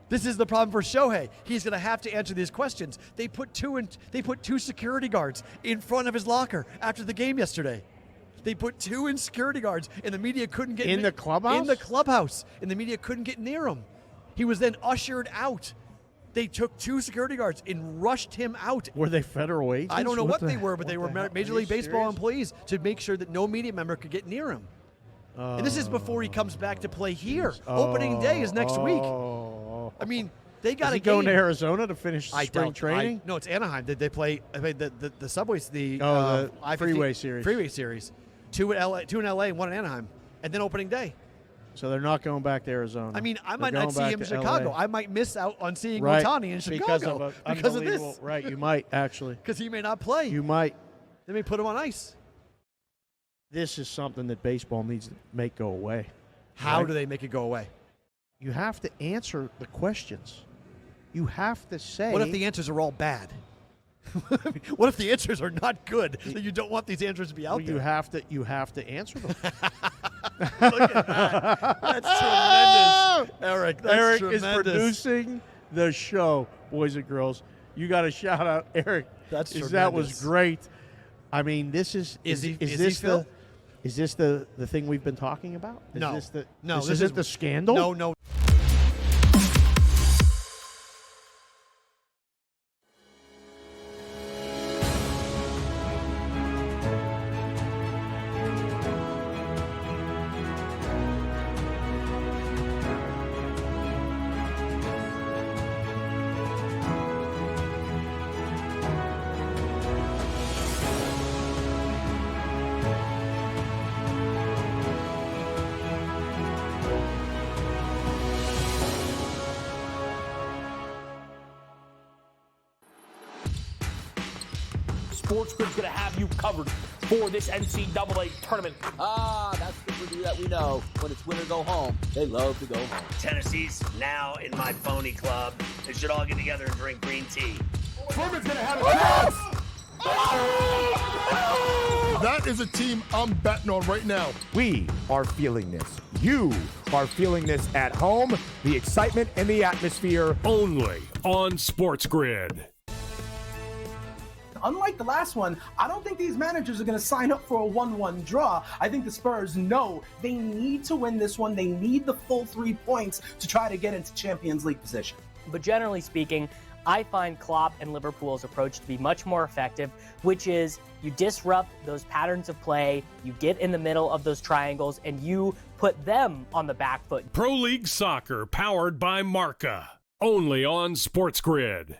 This is the problem for Shohei. He's going to have to answer these questions. They put two security guards in front of his locker after the game yesterday. They put two security guards, and the media couldn't get in the clubhouse. In the clubhouse, and the media couldn't get near him. He was then ushered out. They took two security guards and rushed him out. Were they federal agents? I don't know what they were, but they were Major League Baseball employees to make sure that no media member could get near him. And this is before he comes back to play here. Opening day is next week. I mean, they got to go to Arizona to finish spring training. No, it's Anaheim. Did they play? I mean, the subways, the freeway series. Freeway series, two in LA, and one in Anaheim, and then opening day. So they're not going back to Arizona. I mean, I might not see him in Chicago. LA. I might miss out on seeing Ohtani in Chicago because of this. Right, you might actually. Because he may not play. You might. They may put him on ice. This is something that baseball needs to make go away. How do they make it go away? You have to answer the questions. You have to say. What if the answers are all bad? What if the answers are not good? That you don't want these answers to be out there. You have to answer them. Look at that. That's tremendous, Eric. That's Eric tremendous. is producing the show, boys and girls. You got to shout out Eric. That's tremendous. That was great. I mean, this is this Phil? Is this the thing we've been talking about? No. This is the scandal? No. SportsGrid's going to have you covered for this NCAA tournament. That's the Purdue that we know. When it's win or go home, they love to go home. Tennessee's now in my phony club. They should all get together and drink green tea. Furman's going to have a chance. That is a team I'm betting on right now. We are feeling this. You are feeling this at home. The excitement and the atmosphere. Only on SportsGrid. Unlike the last one, I don't think these managers are going to sign up for a 1-1 draw. I think the Spurs know they need to win this one. They need the full 3 points to try to get into Champions League position. But generally speaking, I find Klopp and Liverpool's approach to be much more effective, which is you disrupt those patterns of play, you get in the middle of those triangles, and you put them on the back foot. Pro League Soccer, powered by Marca. Only on SportsGrid.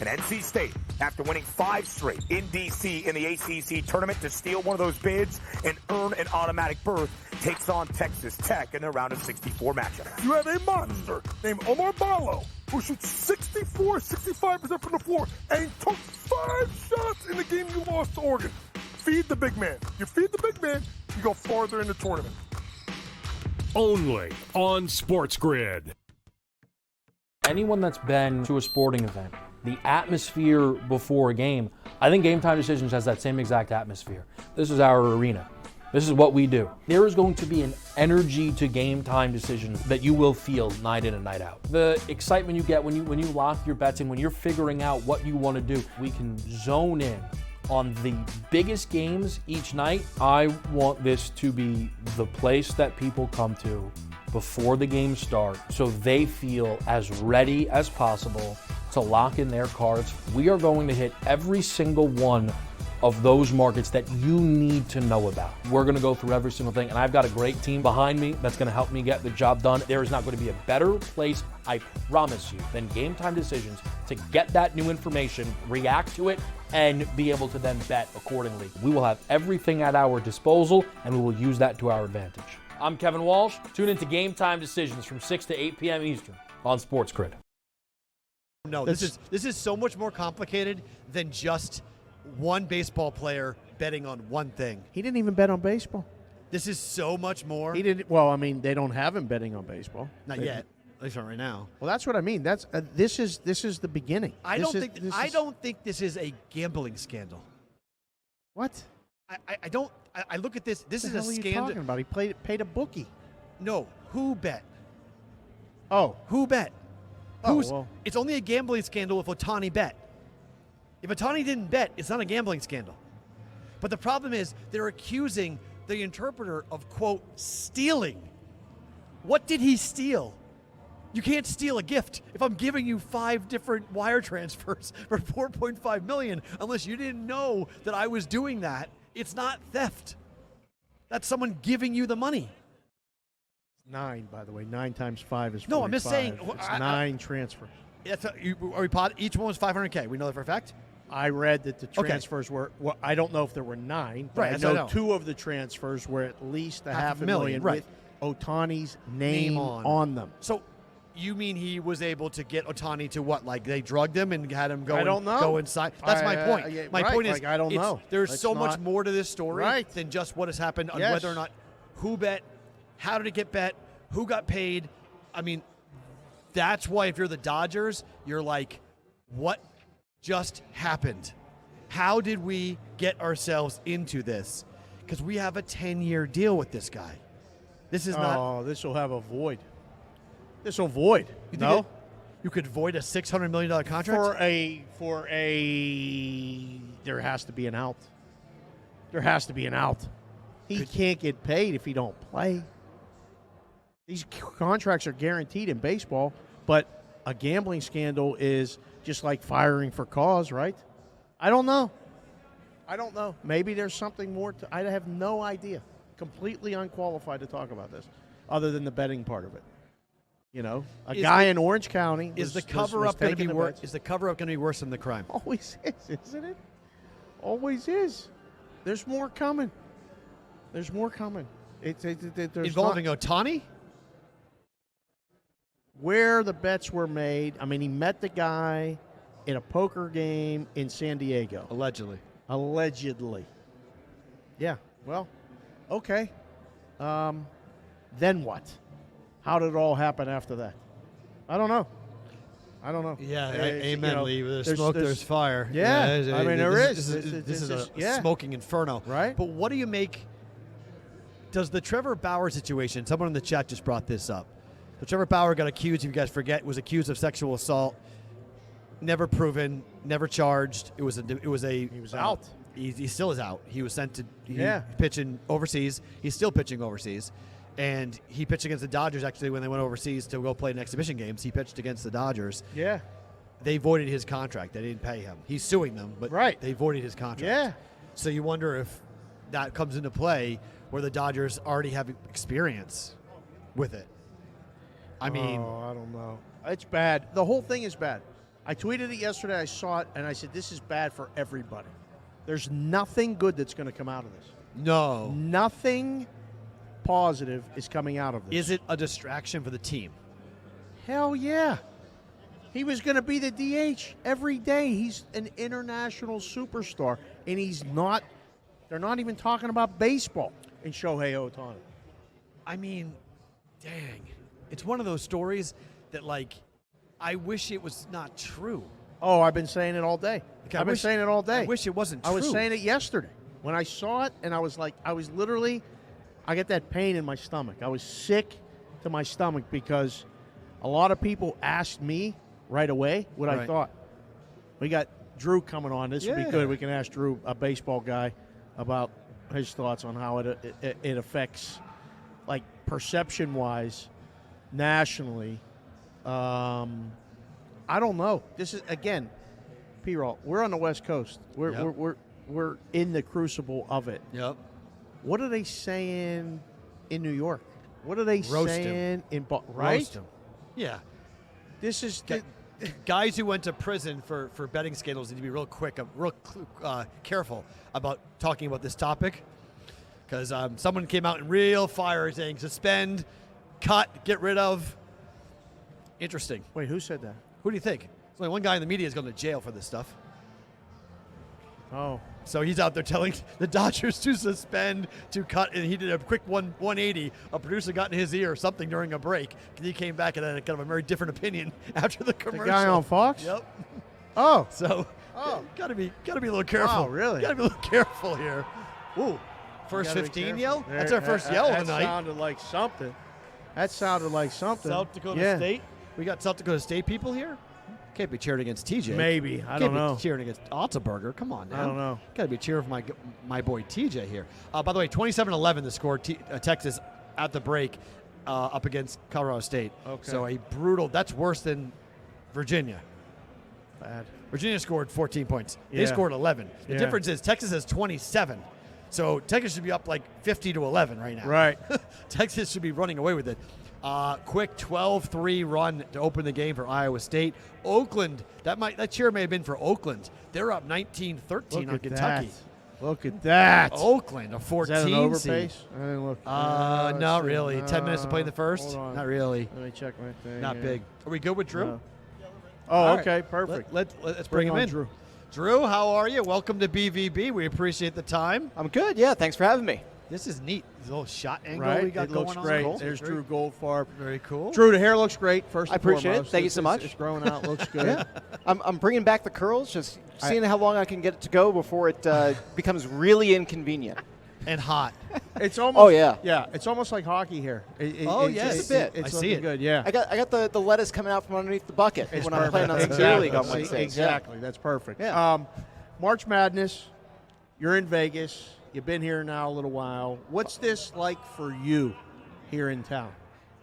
And NC State, after winning 5 straight in D.C. in the ACC tournament to steal one of those bids and earn an automatic berth, takes on Texas Tech in their round of 64 matchup. You have a monster named Omar Ballo who shoots 65% from the floor and took 5 shots in the game you lost to Oregon. Feed the big man. You feed the big man, you go farther in the tournament. Only on SportsGrid. Anyone that's been to a sporting event, the atmosphere before a game, I think Game Time Decisions has that same exact atmosphere. This is our arena. This is what we do. There is going to be an energy to Game Time Decisions that you will feel night in and night out. The excitement you get when you lock your bets in, when you're figuring out what you want to do, we can zone in on the biggest games each night. I want this to be the place that people come to before the games start so they feel as ready as possible to lock in their cards. We are going to hit every single one of those markets that you need to know about. We're going to go through every single thing, and I've got a great team behind me that's going to help me get the job done. There is not going to be a better place, I promise you, than Game Time Decisions to get that new information, react to it, and be able to then bet accordingly. We will have everything at our disposal, and we will use that to our advantage. I'm Kevin Walsh. Tune into Game Time Decisions from 6 to 8 p.m. Eastern on SportsGrid. No, this is so much more complicated than just one baseball player betting on one thing. He didn't even bet on baseball. This is so much more. He didn't. Well, I mean, they don't have him betting on baseball. Not yet. At least not right now. Well, that's what I mean. That's this is the beginning. I don't think this is a gambling scandal. What? I don't. I look at this. This is a scandal. What are you talking about? He paid a bookie. No, who bet? Oh. Who bet? Oh, well. It's only a gambling scandal if Ohtani bet. If Ohtani didn't bet, it's not a gambling scandal. But the problem is they're accusing the interpreter of, quote, stealing. What did he steal? You can't steal a gift. If I'm giving you 5 different wire transfers for $4.5 million, unless you didn't know that I was doing that, it's not theft. That's someone giving you the money. 9, by the way. 9 times 5 is 45. No, I'm just saying. It's 9 transfers. Each one was $500K. We know that for a fact? I read that the transfers were, well, I don't know if there were 9, but Right, I know 2 of the transfers were at least a half a million right. with Ohtani's name on them. So you mean he was able to get Ohtani to what? Like they drugged him and had him go, I don't know. go inside? That's my point. My point is, like, I don't know. There's It's so much not- more to this story Right. than just what has happened on Yes. whether or not who bet, how did it get bet, who got paid. I mean, that's why if you're the Dodgers, you're like, what just happened? How did we get ourselves into this? Because we have a 10-year deal with this guy. This is not. Oh, this will have a void. This will void. You think No? you could void a $600 million contract? There has to be an out. There has to be an out. He can't get paid if he don't play. These contracts are guaranteed in baseball, but a gambling scandal is just like firing for cause, right? I don't know. Maybe there's something more to. I have no idea. Completely unqualified to talk about this, other than the betting part of it. You know, a guy in Orange County is the cover-up going to be worse? Is the cover-up going to be worse than the crime? Always is, isn't it? Always is. There's more coming. There's more coming. There's Involving Ohtani? Where the bets were made. I mean, he met the guy in a poker game in San Diego. Allegedly. Yeah. Well, okay. Then what? How did it all happen after that? I don't know. Yeah, amen, Lee. There's smoke, there's fire. Yeah, I mean, there is. This is a smoking inferno. Right. But what do you make? Does the Trevor Bauer situation, someone in the chat just brought this up. So Trevor Bauer got accused, if you guys forget, was accused of sexual assault. Never proven, never charged. He was out. He still is out. He was sent to Yeah. pitching overseas. He's still pitching overseas. And he pitched against the Dodgers, actually, when they went overseas to go play in exhibition games. He pitched against the Dodgers. Yeah. They voided his contract. They didn't pay him. He's suing them, but they voided his contract. Yeah. So you wonder if that comes into play where the Dodgers already have experience with it. I mean, I don't know. It's bad. The whole thing is bad. I tweeted it yesterday. I saw it, and I said, this is bad for everybody. There's nothing good that's going to come out of this. No. Nothing positive is coming out of this. Is it a distraction for the team? Hell yeah. He was going to be the DH every day. He's an international superstar, and he's not. They're not even talking about baseball in Shohei Ohtani. I mean, dang. It's one of those stories that, like, I wish it was not true. Oh, I've been saying it all day. I've been saying it all day. I wish it wasn't true. I was saying it yesterday when I saw it, and I was like, I get that pain in my stomach. I was sick to my stomach because a lot of people asked me right away what I thought. We got Drew coming on. This would be good. We can ask Drew, a baseball guy, about his thoughts on how it affects, like, perception-wise, nationally. I don't know. This is, again, P-Roll, we're on the West Coast. We're in the crucible of it. Yep. What are they saying in New York? What are they saying in right? Roast him. Yeah. This is guys who went to prison for betting scandals need to be real careful about talking about this topic, because someone came out in real fire saying suspend, cut, get rid of. Interesting. Wait, who said that? Who do you think? There's only one guy in the media is going to jail for this stuff. Oh. So he's out there telling the Dodgers to suspend, to cut, and he did a quick 180. A producer got in his ear or something during a break, and he came back and had kind of a very different opinion after the commercial. The guy on Fox? Yep. Oh. So, gotta be a little careful. Oh, really? Gotta be a little careful here. Ooh, first 15 yell? That's our first yell of the night. That sounded like something. That sounded like something. South Dakota Yeah. State. We got South Dakota State people here. Can't be cheering against TJ. Maybe. I don't know. Can't be cheering against Otzelberger. Come on now. I don't know. Got to be cheering for my boy TJ here. By the way, 27-11 the score. Texas at the break up against Colorado State. Okay. So a brutal. That's worse than Virginia. Bad. Virginia scored 14 points. They Yeah. scored 11. The Yeah. difference is Texas has 27. So Texas should be up like 50-11 right now. Right. Texas should be running away with it. Quick 12-3 run to open the game for Iowa State. Oakland, that cheer may have been for Oakland. They're up 19-13 on Kentucky. Look at that. Oakland, a 14 Is that an seed. overpace? I didn't look. Not really. 10 minutes to play in the first? Hold on. Not really. Let me check my thing. Not here. big. Are we good with Drew? No. All Oh, right. okay. Perfect. Let's bring him on in. Drew. Drew, how are you? Welcome to BVB. We appreciate the time. I'm good. Yeah, thanks for having me. This is neat. This little shot angle Right. we got It going looks on. great. Cool. There's Drew Goldfarb. Very cool. Drew, the hair looks great. First I and appreciate it. foremost. Thank you so much. It's growing out. Looks good. Yeah. I'm bringing back the curls, just seeing how long I can get it to go before it becomes really inconvenient. And hot. It's almost. Oh, yeah. Yeah. It's almost like hockey hair. Just a bit. It's looking good. Yeah. I got the lettuce coming out from underneath the bucket It's when I'm perfect. playing on the beer Exactly. league on See, Wednesdays. exactly. That's perfect. Yeah. March Madness. You're in Vegas. You've been here now a little while. What's this like for you here in town?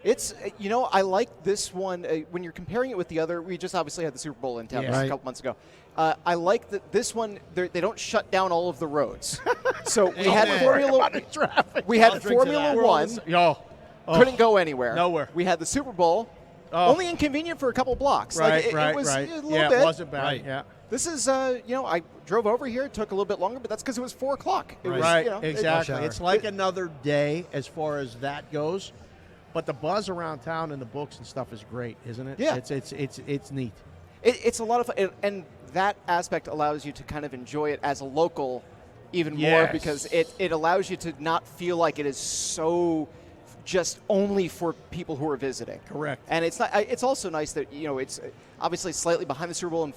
It's, I like this one. When you're comparing it with the other, we just obviously had the Super Bowl in town Yeah. just a Right. couple months ago. I like that this one, they don't shut down all of the roads. So we had Formula One. Couldn't go anywhere. Nowhere. We had the Super Bowl. Only inconvenient for a couple blocks. Right, it was right. a little Yeah, bit. it wasn't bad. Right. Yeah. This is, I drove over here. It took a little bit longer, but that's because it was 4 o'clock. It was, Right, you know, exactly. It's like another day as far as that goes, but the buzz around town and the books and stuff is great, isn't it? Yeah. It's neat. It's a lot of fun, and that aspect allows you to kind of enjoy it as a local even more Yes. because it allows you to not feel like it is so just only for people who are visiting. Correct. And it's not. It's also nice that it's obviously slightly behind the Super Bowl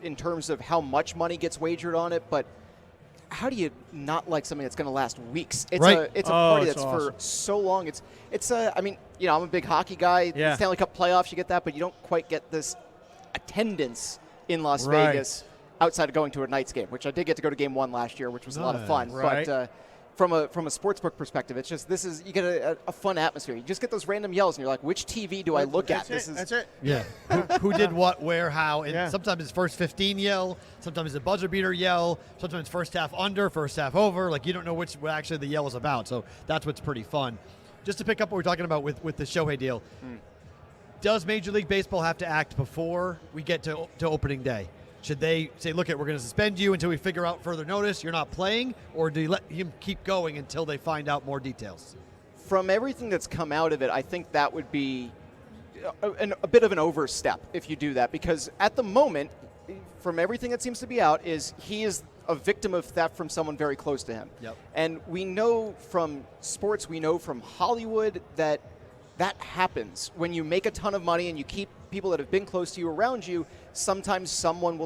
in terms of how much money gets wagered on it, but how do you not like something that's going to last weeks? It's Right. a party that's awesome. for so long. I mean, I'm a big hockey guy. Yeah. Stanley Cup playoffs, you get that, but you don't quite get this attendance in Las Right. Vegas outside of going to a Knights game, which I did get to go to game 1 last year, which was a lot of fun. Right. But from a sportsbook perspective, it's just you get a fun atmosphere. You just get those random yells, and you're like, which TV do I look at? That's it. Yeah. who did what, where, how. And Yeah. sometimes it's first 15 yell, sometimes it's a buzzer beater yell, sometimes first half under, first half over. Like, you don't know what actually the yell is about. So that's what's pretty fun. Just to pick up what we're talking about with the Shohei deal, does Major League Baseball have to act before we get to opening day? Should they say, look, we're going to suspend you until we figure out further notice, you're not playing, or do you let him keep going until they find out more details? From everything that's come out of it, I think that would be a bit of an overstep if you do that, because at the moment, from everything that seems to be out, is he is a victim of theft from someone very close to him. Yep. And we know from sports, we know from Hollywood that happens. When you make a ton of money and you keep people that have been close to you around you, sometimes someone will